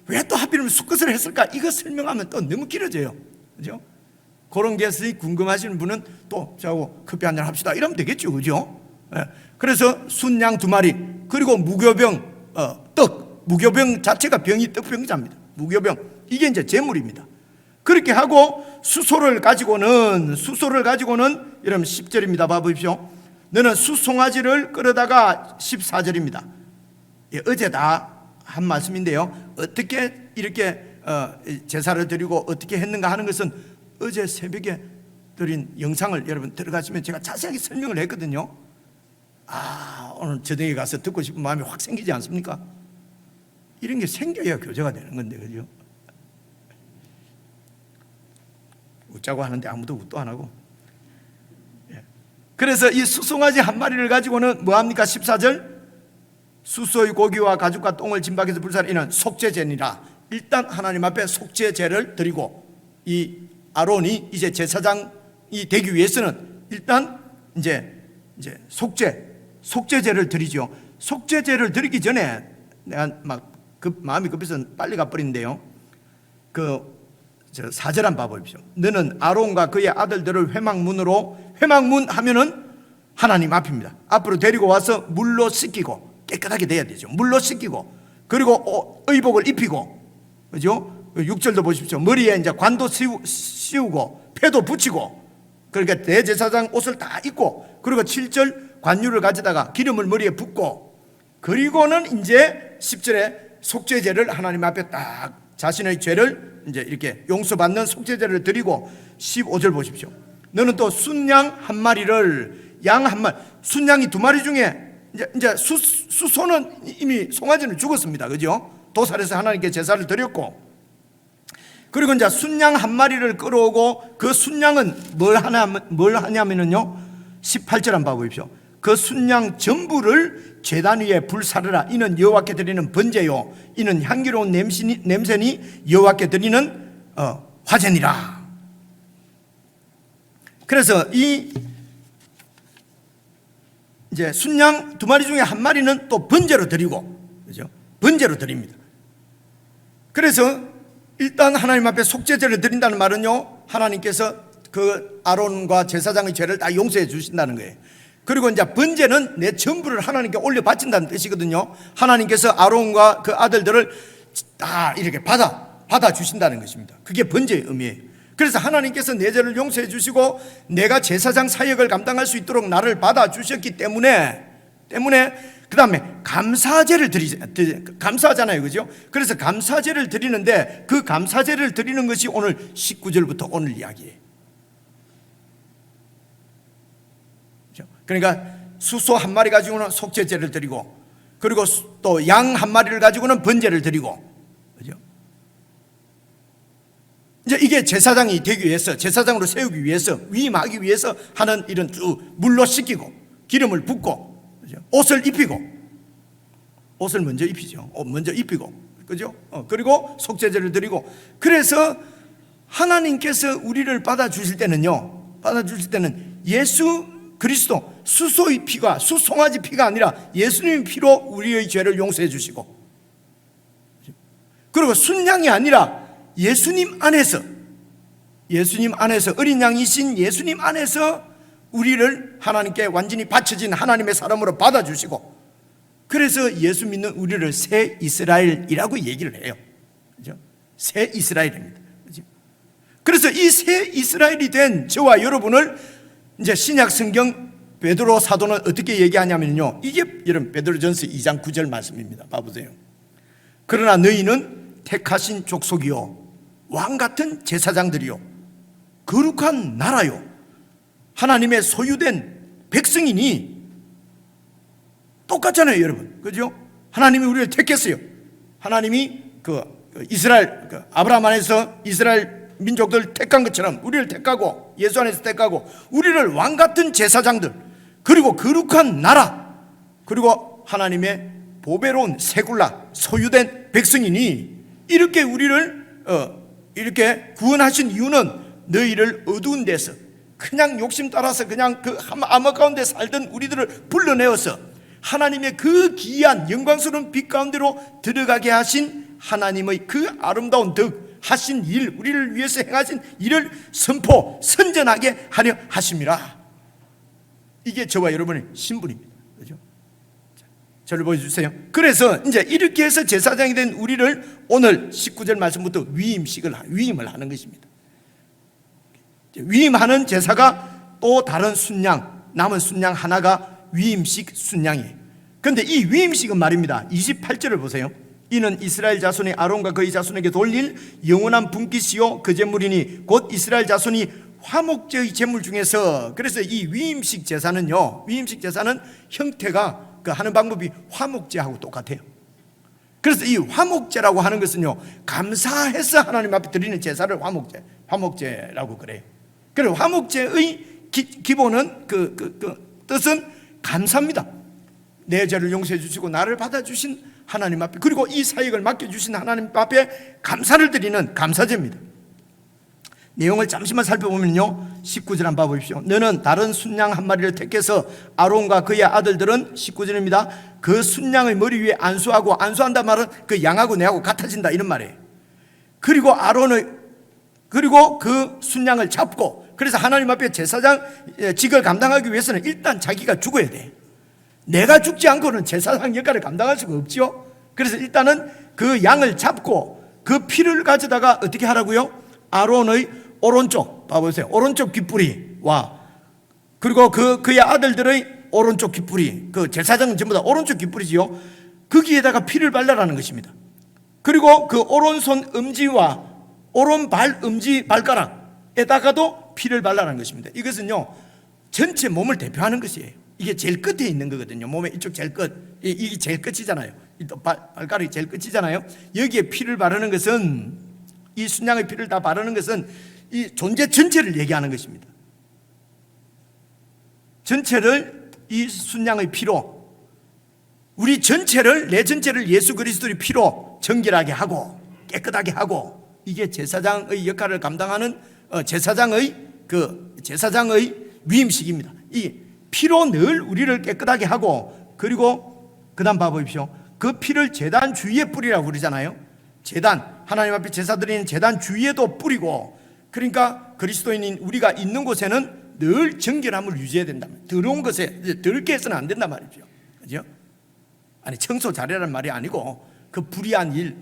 왜 또 하필이면 수컷을 했을까? 이거 설명하면 또 너무 길어져요. 그죠? 그런 것이 궁금하시는 분은 또 저하고 커피 한잔 합시다 이러면 되겠죠. 그죠? 그래서 순양 두 마리, 그리고 무교병 떡. 무교병 자체가 병이 떡병자입니다. 무교병, 이게 이제 제물입니다. 그렇게 하고 수소를 가지고는 여러분 10절입니다. 봐보십시오. 너는 수송아지를 끌어다가 14절입니다. 어제 다 한 말씀인데요, 어떻게 이렇게 제사를 드리고 어떻게 했는가 하는 것은 어제 새벽에 드린 영상을 여러분 들어가시면 제가 자세하게 설명을 했거든요. 오늘 저녁에 가서 듣고 싶은 마음이 확 생기지 않습니까? 이런 게 생겨야 교제가 되는 건데, 그죠? 웃자고 하는데 아무도 웃도 안 하고. 그래서 이 수송아지 한 마리를 가지고는 뭐합니까? 14절, 수소의 고기와 가죽과 똥을 진박해서 불사를 이는 속죄제니라. 일단 하나님 앞에 속죄제를 드리고, 이 아론이 이제 제사장이 되기 위해서는 일단 이제 속죄제를 드리죠. 속죄제를 드리기 전에 내가 막 마음이 급해서 빨리 가버린데요, 그 4절 한번 봐보십시오. 너는 아론과 그의 아들들을 회막문 하면은 하나님 앞입니다. 앞으로 데리고 와서 물로 씻기고, 깨끗하게 돼야 되죠. 물로 씻기고, 그리고 의복을 입히고, 그죠? 6절도 보십시오. 머리에 이제 관도 씌우고 폐도 붙이고, 그러니까 대제사장 옷을 다 입고, 그리고 7절 관유를 가져다가 기름을 머리에 붓고, 그리고는 이제 10절에 속죄제를 하나님 앞에 딱 자신의 죄를 이제 이렇게 용서받는 속죄제를 드리고 15절 보십시오. 너는 또 순양 한 마리를 양 한 마리, 순양이 두 마리 중에 이제 수소는 이미 송아지는 죽었습니다. 그죠? 도살해서 하나님께 제사를 드렸고, 그리고 이제 순양 한 마리를 끌어오고 그 순양은 뭘 하냐면요 18절 한번 봐보십시오. 그 순양 전부를 제단 위에 불사르라. 이는 여호와께 드리는 번제요 이는 향기로운 냄새니 여호와께 드리는 화제니라. 그래서 이 이제 순양 두 마리 중에 한 마리는 또 번제로 드리고, 그죠? 번제로 드립니다. 그래서 일단 하나님 앞에 속죄제를 드린다는 말은요, 하나님께서 그 아론과 제사장의 죄를 다 용서해 주신다는 거예요. 그리고 이제 번제는 내 전부를 하나님께 올려 바친다는 뜻이거든요. 하나님께서 아론과 그 아들들을 다 이렇게 받아 주신다는 것입니다. 그게 번제의 의미예요. 그래서 하나님께서 내 죄를 용서해 주시고 내가 제사장 사역을 감당할 수 있도록 나를 받아 주셨기 때문에 그 다음에 감사제를 감사하잖아요, 그죠? 그래서 감사제를 드리는데 그 감사제를 드리는 것이 오늘 19절부터 오늘 이야기예요. 그러니까 수소 한 마리 가지고는 속죄제를 드리고, 그리고 또 양 한 마리를 가지고는 번제를 드리고, 그죠? 이제 이게 제사장이 되기 위해서, 제사장으로 세우기 위해서, 위임하기 위해서 하는 이런 물로 씻기고 기름을 붓고, 그죠? 옷을 입히고, 옷을 먼저 입히죠. 먼저 입히고, 그죠? 그리고 속죄제를 드리고. 그래서 하나님께서 우리를 받아주실 때는요, 예수 그리스도 수소의 피가, 수송아지 피가 아니라 예수님의 피로 우리의 죄를 용서해 주시고, 그리고 순양이 아니라 예수님 안에서 어린 양이신 예수님 안에서 우리를 하나님께 완전히 바쳐진 하나님의 사람으로 받아주시고, 그래서 예수 믿는 우리를 새 이스라엘이라고 얘기를 해요. 그죠? 새 이스라엘입니다. 그죠? 그래서 이 새 이스라엘이 된 저와 여러분을 이제 신약 성경 베드로 사도는 어떻게 얘기하냐면요, 이게 여러분 베드로전서 2장 9절 말씀입니다. 봐보세요. 그러나 너희는 택하신 족속이요 왕같은 제사장들이요 거룩한 나라요 하나님의 소유된 백성이니. 똑같잖아요, 여러분. 그죠? 하나님이 우리를 택했어요. 하나님이 이스라엘, 아브라함 안에서 이스라엘 민족들 택한 것처럼 우리를 택하고, 예수 안에서 택하고, 우리를 왕같은 제사장들, 그리고 거룩한 나라, 그리고 하나님의 보배로운 세굴라 소유된 백성이니, 이렇게 우리를 이렇게 구원하신 이유는 너희를 어두운 데서 그냥 욕심 따라서 그냥 그 암흑 가운데 살던 우리들을 불러내어서 하나님의 그 귀한 영광스러운 빛 가운데로 들어가게 하신 하나님의 그 아름다운 덕 하신 일, 우리를 위해서 행하신 일을 선전하게 하려 하심이라. 이게 저와 여러분의 신분입니다. 그렇죠? 저를 보여주세요. 그래서 이제 이렇게 해서 제사장이 된 우리를 오늘 19절 말씀부터 위임을 하는 것입니다. 위임하는 제사가 또 다른 순양, 남은 순양 하나가 위임식 순양이에요. 그런데 이 위임식은 말입니다, 28절을 보세요. 이는 이스라엘 자손이 아론과 그의 자손에게 돌릴 영원한 분깃이요 그 제물이니 곧 이스라엘 자손이 화목제의 제물 중에서. 그래서 이 위임식 제사는요, 위임식 제사는 형태가 하는 방법이 화목제하고 똑같아요. 그래서 이 화목제라고 하는 것은요, 감사해서 하나님 앞에 드리는 제사를 화목제라고 그래요. 그래서 화목제의 기본은 뜻은 감사입니다. 내 죄를 용서해 주시고 나를 받아주신 하나님 앞에, 그리고 이 사역을 맡겨주신 하나님 앞에 감사를 드리는 감사제입니다. 내용을 잠시만 살펴보면요, 19절 한번 봐보십시오. 너는 다른 순양 한 마리를 택해서 아론과 그의 아들들은, 19절입니다, 그 순양의 머리 위에 안수하고, 안수한다 말은 그 양하고 내하고 같아진다 이런 말이에요. 그리고 그리고 그 순양을 잡고, 그래서 하나님 앞에 제사장 직을 감당하기 위해서는 일단 자기가 죽어야 돼. 내가 죽지 않고는 제사장 역할을 감당할 수가 없죠. 그래서 일단은 그 양을 잡고 그 피를 가져다가 어떻게 하라고요? 아론의 오른쪽, 봐보세요, 오른쪽 귓불이와, 그리고 그의 아들들의 오른쪽 귓불이, 그 제사장은 전부 다 오른쪽 귓불이지요. 거기에다가 피를 발라라는 것입니다. 그리고 그 오른손 엄지와 오른발 엄지 발가락에다가도 피를 발라라는 것입니다. 이것은요 전체 몸을 대표하는 것이에요. 이게 제일 끝에 있는 거거든요. 몸의 이쪽 제일 끝, 이게 제일 끝이잖아요. 또 발가락이 제일 끝이잖아요. 여기에 피를 바르는 것은, 이 순양의 피를 다 바르는 것은 이 존재 전체를 얘기하는 것입니다. 전체를 이 순양의 피로, 우리 전체를, 내 전체를 예수 그리스도의 피로 정결하게 하고 깨끗하게 하고, 이게 제사장의 역할을 감당하는 제사장의 위임식입니다. 이 피로 늘 우리를 깨끗하게 하고, 그리고 그 다음 봐보십시오. 그 피를 제단 주위에 뿌리라고 그러잖아요. 제단, 하나님 앞에 제사 드리는 제단 주위에도 뿌리고, 그러니까 그리스도인인 우리가 있는 곳에는 늘 정결함을 유지해야 된다면, 더러운 것에 더럽게 해서는 안 된단 말이죠. 그죠? 아니, 청소 잘해라는 말이 아니고 그 불의한 일,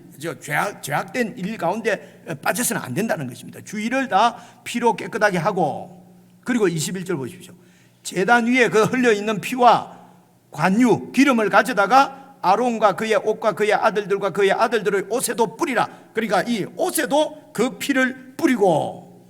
죄악된 일 가운데 빠져서는 안 된다는 것입니다. 주위를 다 피로 깨끗하게 하고, 그리고 21절 보십시오. 제단 위에 그 흘려있는 피와 관유, 기름을 가져다가 아론과 그의 옷과 그의 아들들과 그의 아들들의 옷에도 뿌리라. 그러니까 이 옷에도 그 피를 뿌리고,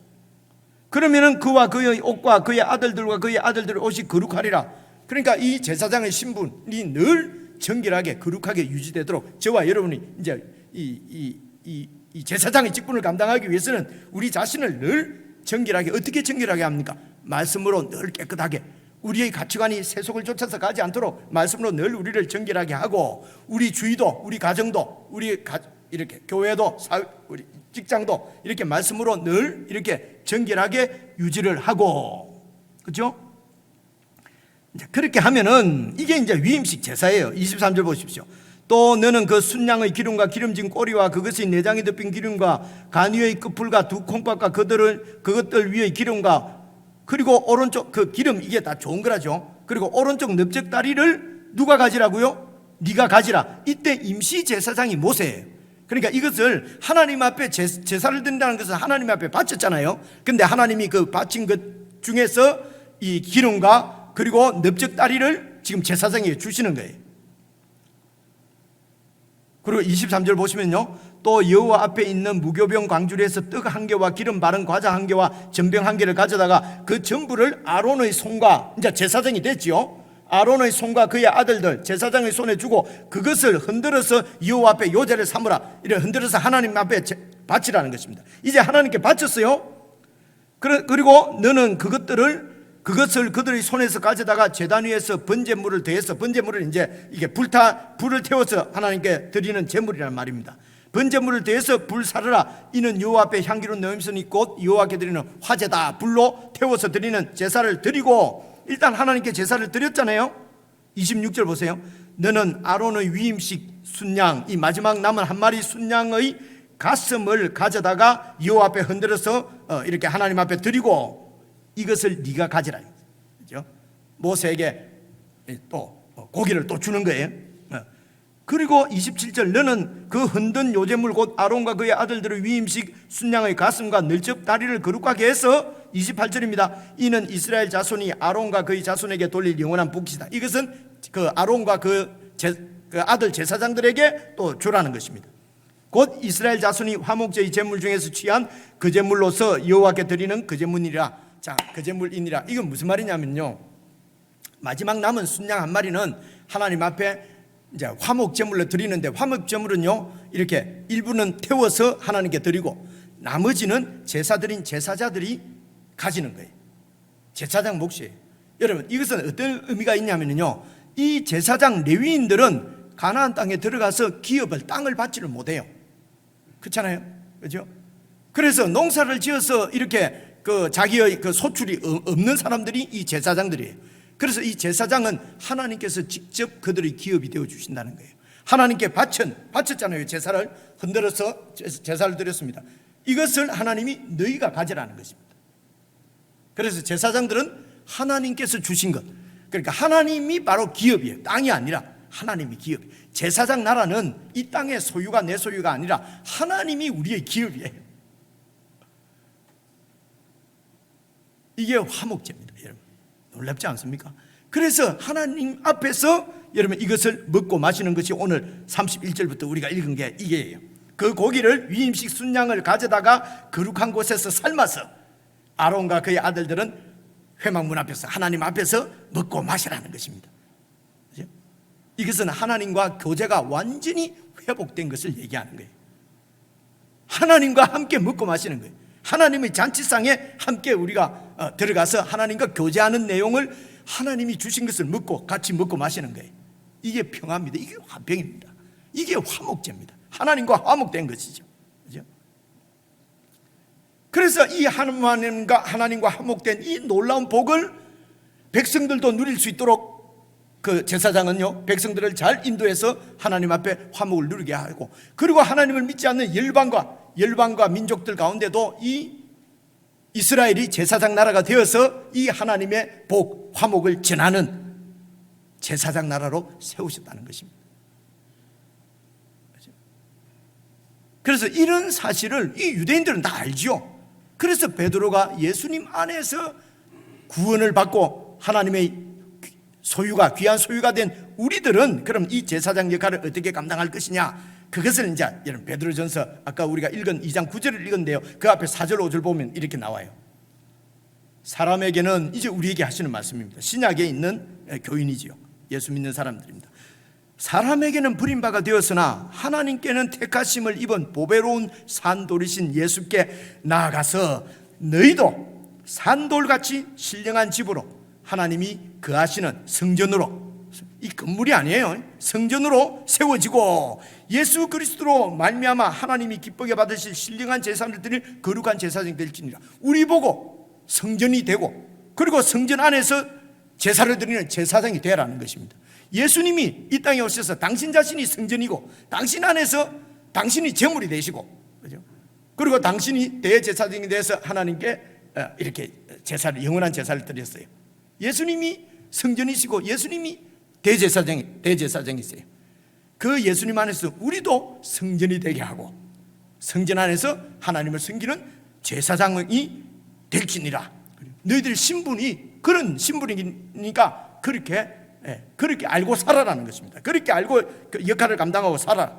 그러면은 그와 그의 옷과 그의 아들들과 그의 아들들의 옷이 거룩하리라. 그러니까 이 제사장의 신분이 늘 정결하게 거룩하게 유지되도록 저와 여러분이 이제 이 제사장의 직분을 감당하기 위해서는 우리 자신을 늘 정결하게, 어떻게 정결하게 합니까? 말씀으로 늘 깨끗하게, 우리의 가치관이 세속을 쫓아서 가지 않도록 말씀으로 늘 우리를 정결하게 하고, 우리 주위도, 우리 가정도, 이렇게 교회도, 우리 직장도 이렇게 말씀으로 늘 이렇게 정결하게 유지를 하고, 그렇죠? 그렇게 하면은 이게 이제 위임식 제사예요. 23절 보십시오. 또 너는 그 순양의 기름과 기름진 꼬리와 그것이 내장이 덮인 기름과 간위의 끝풀과 두 콩밥과 그것들 위의 기름과, 그리고 오른쪽 그 기름, 이게 다 좋은 거라죠. 그리고 오른쪽 넓적다리를 누가 가지라고요? 네가 가지라. 이때 임시 제사장이 모세예요. 그러니까 이것을 하나님 앞에 제사를 드린다는 것은 하나님 앞에 바쳤잖아요. 근데 하나님이 그 바친 것 중에서 이 기름과 그리고 넓적다리를 지금 제사장에게 주시는 거예요. 그리고 23절 보시면요, 또 여호와 앞에 있는 무교병 광주리에서 떡 한 개와 기름 바른 과자 한 개와 전병 한 개를 가져다가 그 전부를 아론의 손과, 이제 제사장이 됐지요, 아론의 손과 그의 아들들 제사장의 손에 주고 그것을 흔들어서 여호와 앞에 요제를 삼으라. 이래 흔들어서 하나님 앞에 바치라는 것입니다. 이제 하나님께 바쳤어요. 그리고 너는 그것을 그들의 손에서 가져다가 제단 위에서 번제물을 더해서, 번제물은 이제 이게 불을 태워서 하나님께 드리는 제물이라는 말입니다. 번제물을 더해서 불 사르라. 이는 여호와 앞에 향기로운 냄새는 곧 여호와께 드리는 화제다. 불로 태워서 드리는 제사를 드리고, 일단 하나님께 제사를 드렸잖아요. 26절 보세요. 너는 아론의 위임식 순양, 이 마지막 남은 한 마리 순양의 가슴을 가져다가 여호와 앞에 흔들어서 이렇게 하나님 앞에 드리고, 이것을 네가 가지라. 그렇죠? 모세에게 또 고기를 또 주는 거예요. 그리고 27절, 너는 그 흔든 요제물 곧 아론과 그의 아들들의 위임식 순양의 가슴과 널쩍 다리를 거룩하게 해서, 28절입니다. 이는 이스라엘 자손이 아론과 그의 자손에게 돌릴 영원한 복이다. 이것은 그 아론과 그 아들 제사장들에게 또 주라는 것입니다. 곧 이스라엘 자손이 화목제의 제물 중에서 취한 그 제물로서 여호와께 드리는 그 제물이라. 자, 그 제물이니라. 이건 무슨 말이냐면요, 마지막 남은 순양 한 마리는 하나님 앞에 이제 화목 제물로 드리는데, 화목 제물은요 이렇게 일부는 태워서 하나님께 드리고 나머지는 제사자들이 가지는 거예요. 제사장 몫이에요. 여러분, 이것은 어떤 의미가 있냐면요, 이 제사장 레위인들은 가나안 땅에 들어가서 기업을, 땅을 받지를 못해요. 그렇잖아요, 그렇죠? 그래서 농사를 지어서 이렇게 그 자기의 그 소출이 없는 사람들이 이 제사장들이에요. 그래서 이 제사장은 하나님께서 직접 그들의 기업이 되어 주신다는 거예요. 하나님께 바쳤잖아요. 제사를 흔들어서 제사를 드렸습니다. 이것을 하나님이 너희가 가지라는 것입니다. 그래서 제사장들은 하나님께서 주신 것, 그러니까 하나님이 바로 기업이에요. 땅이 아니라 하나님이 기업. 제사장 나라는 이 땅의 소유가 내 소유가 아니라 하나님이 우리의 기업이에요. 이게 화목제입니다, 여러분. 놀랍지 않습니까? 그래서 하나님 앞에서 여러분 이것을 먹고 마시는 것이 오늘 31절부터 우리가 읽은 게 이게예요. 그 고기를 위임식 순양을 가져다가 거룩한 곳에서 삶아서 아론과 그의 아들들은 회막문 앞에서 하나님 앞에서 먹고 마시라는 것입니다. 그렇죠? 이것은 하나님과 교제가 완전히 회복된 것을 얘기하는 거예요. 하나님과 함께 먹고 마시는 거예요. 하나님의 잔치상에 함께 우리가 들어가서 하나님과 교제하는 내용을 하나님이 주신 것을 먹고 같이 먹고 마시는 거예요. 이게 평화입니다. 이게 화평입니다. 이게 화목제입니다. 하나님과 화목된 것이죠. 그렇죠? 그래서 이 하나님과 화목된 이 놀라운 복을 백성들도 누릴 수 있도록 그 제사장은요, 백성들을 잘 인도해서 하나님 앞에 화목을 누리게 하고, 그리고 하나님을 믿지 않는 열방과 민족들 가운데도 이 이스라엘이 제사장 나라가 되어서 이 하나님의 복, 화목을 전하는 제사장 나라로 세우셨다는 것입니다. 그래서 이런 사실을 이 유대인들은 다 알죠. 그래서 베드로가 예수님 안에서 구원을 받고 하나님의 소유가, 귀한 소유가 된 우리들은 그럼 이 제사장 역할을 어떻게 감당할 것이냐, 그것을 이제 여러분 베드로전서 아까 우리가 읽은 2장 9절을 읽었는데요, 그 앞에 4절 5절 보면 이렇게 나와요. 사람에게는, 이제 우리에게 하시는 말씀입니다. 신약에 있는 교인이지요, 예수 믿는 사람들입니다. 사람에게는 버림바가 되었으나 하나님께는 택하심을 입은 보배로운 산돌이신 예수께 나아가서 너희도 산돌같이 신령한 집으로, 하나님이 거하시는 성전으로, 이 건물이 아니에요, 성전으로 세워지고 예수 그리스도로 말미암아 하나님이 기쁘게 받으실 신령한 제사를 드릴 거룩한 제사장이 될지니라. 우리 보고 성전이 되고, 그리고 성전 안에서 제사를 드리는 제사장이 되라는 것입니다. 예수님이 이 땅에 오셔서 당신 자신이 성전이고, 당신 안에서 당신이 제물이 되시고, 그죠? 그리고 당신이 대제사장이 되어서 하나님께 이렇게 제사를, 영원한 제사를 드렸어요. 예수님이 성전이시고 예수님이 대제사장이세요. 그 예수님 안에서 우리도 성전이 되게 하고 성전 안에서 하나님을 섬기는 제사장이 될지니라. 너희들 신분이 그런 신분이니까 그렇게 알고 살아라는 것입니다. 그렇게 알고 그 역할을 감당하고 살아.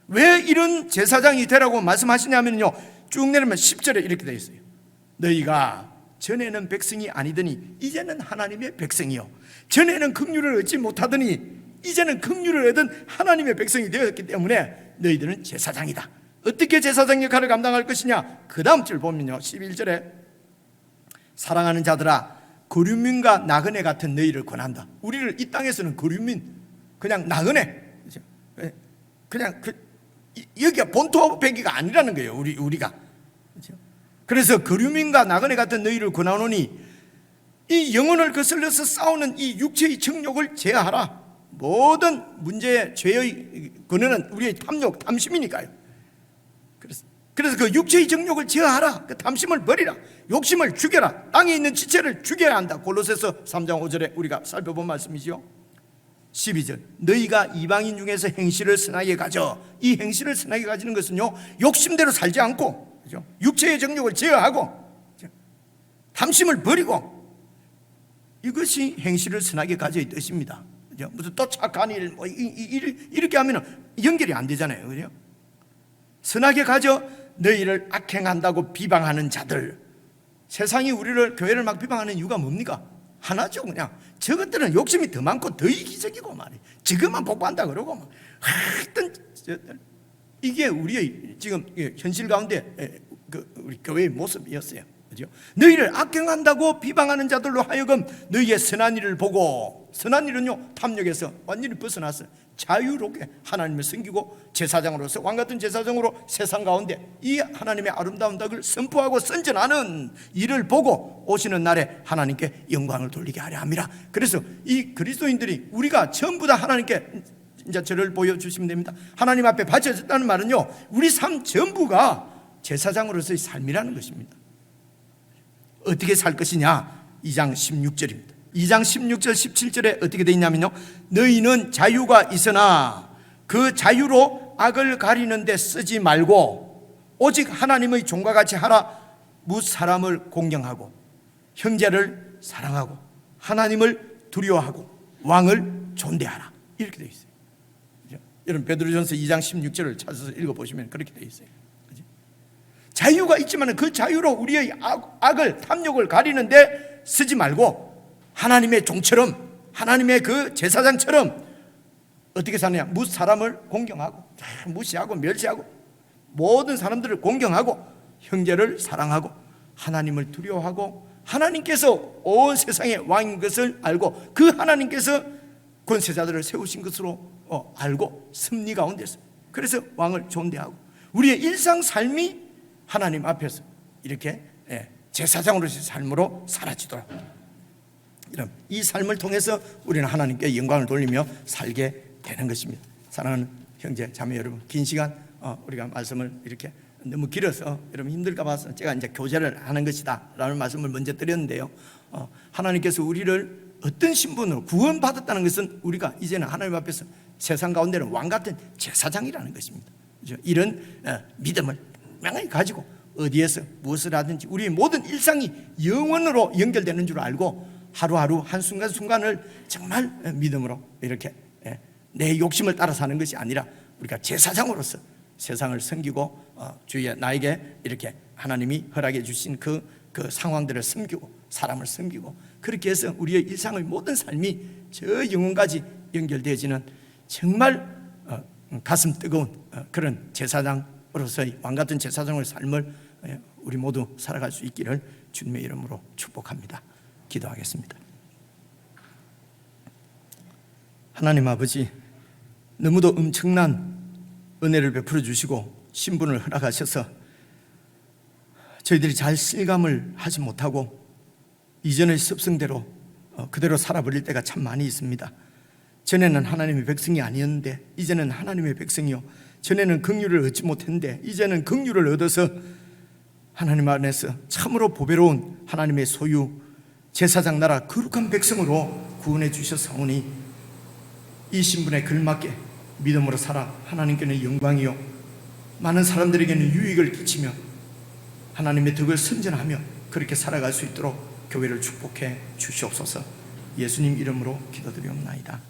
왜 이런 제사장이 되라고 말씀하시냐면요, 쭉 내리면 10절에 이렇게 되어 있어요. 너희가 전에는 백성이 아니더니 이제는 하나님의 백성이요, 전에는 긍휼을 얻지 못하더니 이제는 긍휼을 얻은 하나님의 백성이 되었기 때문에 너희들은 제사장이다. 어떻게 제사장 역할을 감당할 것이냐, 그 다음 절 보면요, 11절에 사랑하는 자들아, 거류민과 나그네 같은 너희를 권한다. 우리를 이 땅에서는 거류민, 그냥 나그네, 그냥 여기가 본토 배기가 아니라는 거예요. 우리가. 그래서 거류민과 나그네 같은 너희를 권하노니 이 영혼을 거슬러서 싸우는 이 육체의 정욕을 제하라. 모든 문제의 죄의 근원은 우리의 탐욕, 탐심이니까요. 그래서 그 육체의 정욕을 제하라. 그 탐심을 버리라. 욕심을 죽여라. 땅에 있는 지체를 죽여야 한다. 골로새서 3장 5절에 우리가 살펴본 말씀이죠. 12절, 너희가 이방인 중에서 행실을 선하게 가져. 이 행실을 선하게 가지는 것은요, 욕심대로 살지 않고, 그죠? 육체의 정욕을 제어하고, 그죠? 탐심을 버리고, 이것이 행실을 선하게 가져의 뜻입니다. 그죠? 무슨 또 착한 일, 이렇게 하면 연결이 안 되잖아요. 그죠? 선하게 가져 너희를 악행한다고 비방하는 자들. 세상이 우리를, 교회를 막 비방하는 이유가 뭡니까? 하나죠. 그냥 저것들은 욕심이 더 많고 더 이기적이고 말이에요. 지금만 복받는다 그러고 막 하여튼 이게 우리의 지금 현실 가운데 우리 교회의 모습이었어요. 그죠? 너희를 악행한다고 비방하는 자들로 하여금 너희의 선한 일을 보고, 선한 일은요, 탐욕에서 완전히 벗어났어요. 자유롭게 하나님을 섬기고 제사장으로서, 왕같은 제사장으로 세상 가운데 이 하나님의 아름다운 덕을 선포하고 선전하는 일을 보고 오시는 날에 하나님께 영광을 돌리게 하려 함이라. 그래서 이 그리스도인들이, 우리가 전부 다 하나님께, 이제 저를 보여주시면 됩니다. 하나님 앞에 바쳐졌다는 말은요, 우리 삶 전부가 제사장으로서의 삶이라는 것입니다. 어떻게 살 것이냐, 2장 16절입니다. 2장 16절 17절에 어떻게 되어 있냐면요, 너희는 자유가 있으나 그 자유로 악을 가리는 데 쓰지 말고 오직 하나님의 종과 같이 하라. 뭇 사람을 공경하고 형제를 사랑하고 하나님을 두려워하고 왕을 존대하라. 이렇게 되어 있어요. 여러분 베드로전서 2장 16절을 찾아서 읽어보시면 그렇게 되어 있어요. 그치? 자유가 있지만 그 자유로 우리의 악을 탐욕을 가리는데 쓰지 말고 하나님의 종처럼, 하나님의 그 제사장처럼 어떻게 사느냐? 사람을 공경하고 무시하고 멸시하고 모든 사람들을 공경하고 형제를 사랑하고 하나님을 두려워하고 하나님께서 온 세상의 왕인 것을 알고 그 하나님께서 권세자들을 세우신 것으로 알고 섭리 가운데서 그래서 왕을 존대하고 우리의 일상 삶이 하나님 앞에서 이렇게 제사장으로서의 삶으로 사라지도록, 이런 이 삶을 통해서 우리는 하나님께 영광을 돌리며 살게 되는 것입니다. 사랑하는 형제 자매 여러분, 긴 시간 우리가 말씀을 이렇게 너무 길어서 여러분 힘들까 봐서 제가 이제 교제를 하는 것이다 라는 말씀을 먼저 드렸는데요, 하나님께서 우리를 어떤 신분으로 구원받았다는 것은 우리가 이제는 하나님 앞에서 세상 가운데는 왕같은 제사장이라는 것입니다. 이런 믿음을 명확히 가지고 어디에서 무엇을 하든지 우리의 모든 일상이 영원으로 연결되는 줄 알고 하루하루 한순간순간을 정말 믿음으로 이렇게 내 욕심을 따라 사는 것이 아니라 우리가 제사장으로서 세상을 섬기고 주위에 나에게 이렇게 하나님이 허락해 주신 그 상황들을 섬기고 사람을 섬기고 그렇게 해서 우리의 일상의 모든 삶이 저 영혼까지 연결되어지는 정말 가슴 뜨거운 그런 제사장으로서의 왕같은 제사장의 삶을 우리 모두 살아갈 수 있기를 주님의 이름으로 축복합니다. 기도하겠습니다. 하나님 아버지, 너무도 엄청난 은혜를 베풀어 주시고 신분을 허락하셔서 저희들이 잘 실감을 하지 못하고 이전의 습성대로 그대로 살아버릴 때가 참 많이 있습니다. 전에는 하나님의 백성이 아니었는데 이제는 하나님의 백성이요, 전에는 긍휼을 얻지 못했는데 이제는 긍휼을 얻어서 하나님 안에서 참으로 보배로운 하나님의 소유 제사장 나라 거룩한 백성으로 구원해 주셨사오니 이 신분에 걸맞게 믿음으로 살아 하나님께는 영광이요 많은 사람들에게는 유익을 끼치며 하나님의 덕을 선전하며 그렇게 살아갈 수 있도록 교회를 축복해 주시옵소서. 예수님 이름으로 기도드리옵나이다.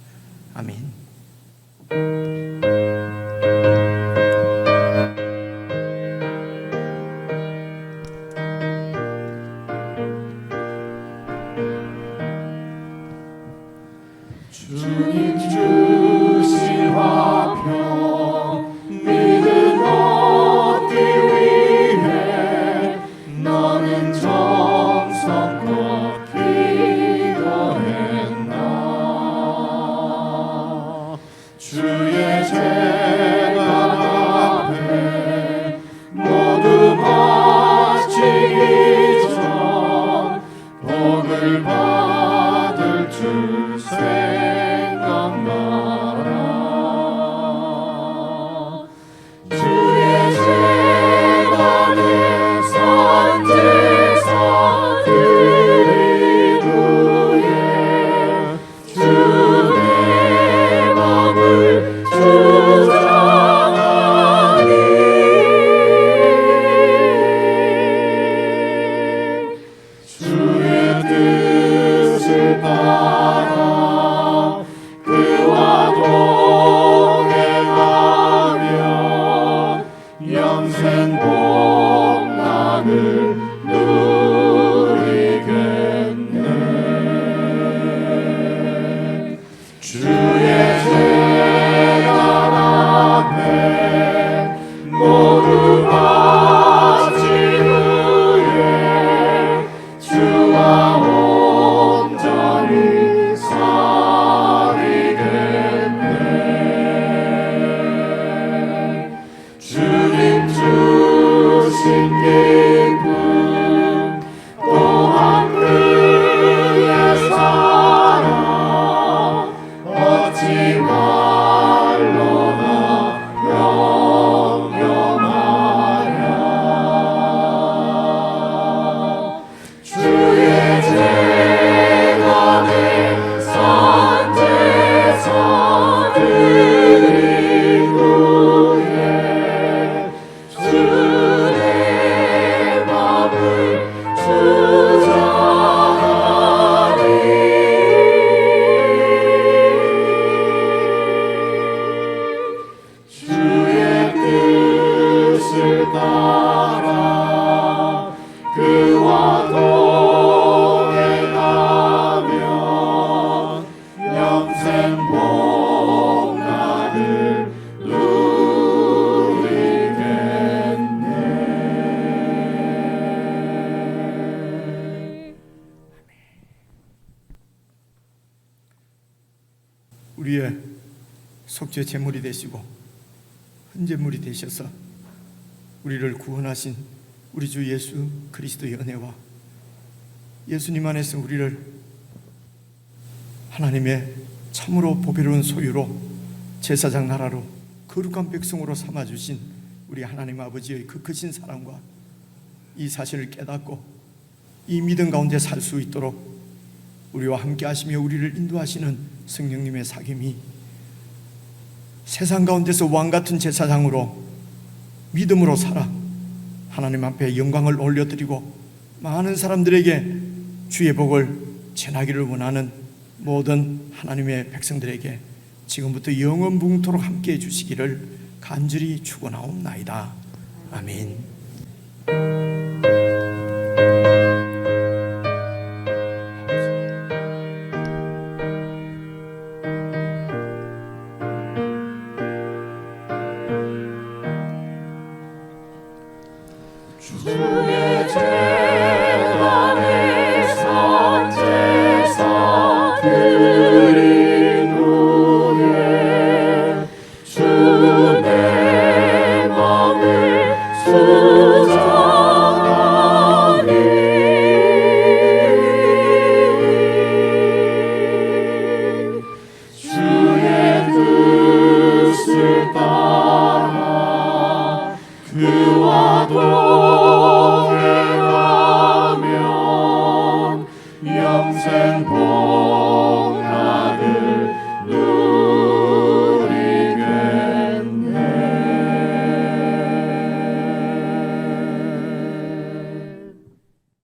아멘. 주님 주신 화평 믿음 얻기 위해 너는 정성껏 기도했나. 주의 제가 우리의 속죄 제물이 되시고 헌제물이 되셔서 우리를 구원하신 우리 주 예수 그리스도의 은혜와 예수님 안에서 우리를 하나님의 참으로 보배로운 소유로 제사장 나라로 거룩한 백성으로 삼아주신 우리 하나님 아버지의 그 크신 사랑과 이 사실을 깨닫고 이 믿음 가운데 살 수 있도록 우리와 함께 하시며 우리를 인도하시는 성령님의 사귐이 세상 가운데서 왕같은 제사장으로 믿음으로 살아 하나님 앞에 영광을 올려드리고 많은 사람들에게 주의 복을 전하기를 원하는 모든 하나님의 백성들에게 지금부터 영원붕토록 함께해 주시기를 간절히 축원하옵나이다. 아멘. 주의 재단에 산제사 드린 후에 주 내 맘을 수정하니 주의 뜻을 따라 그와 동행하면 영생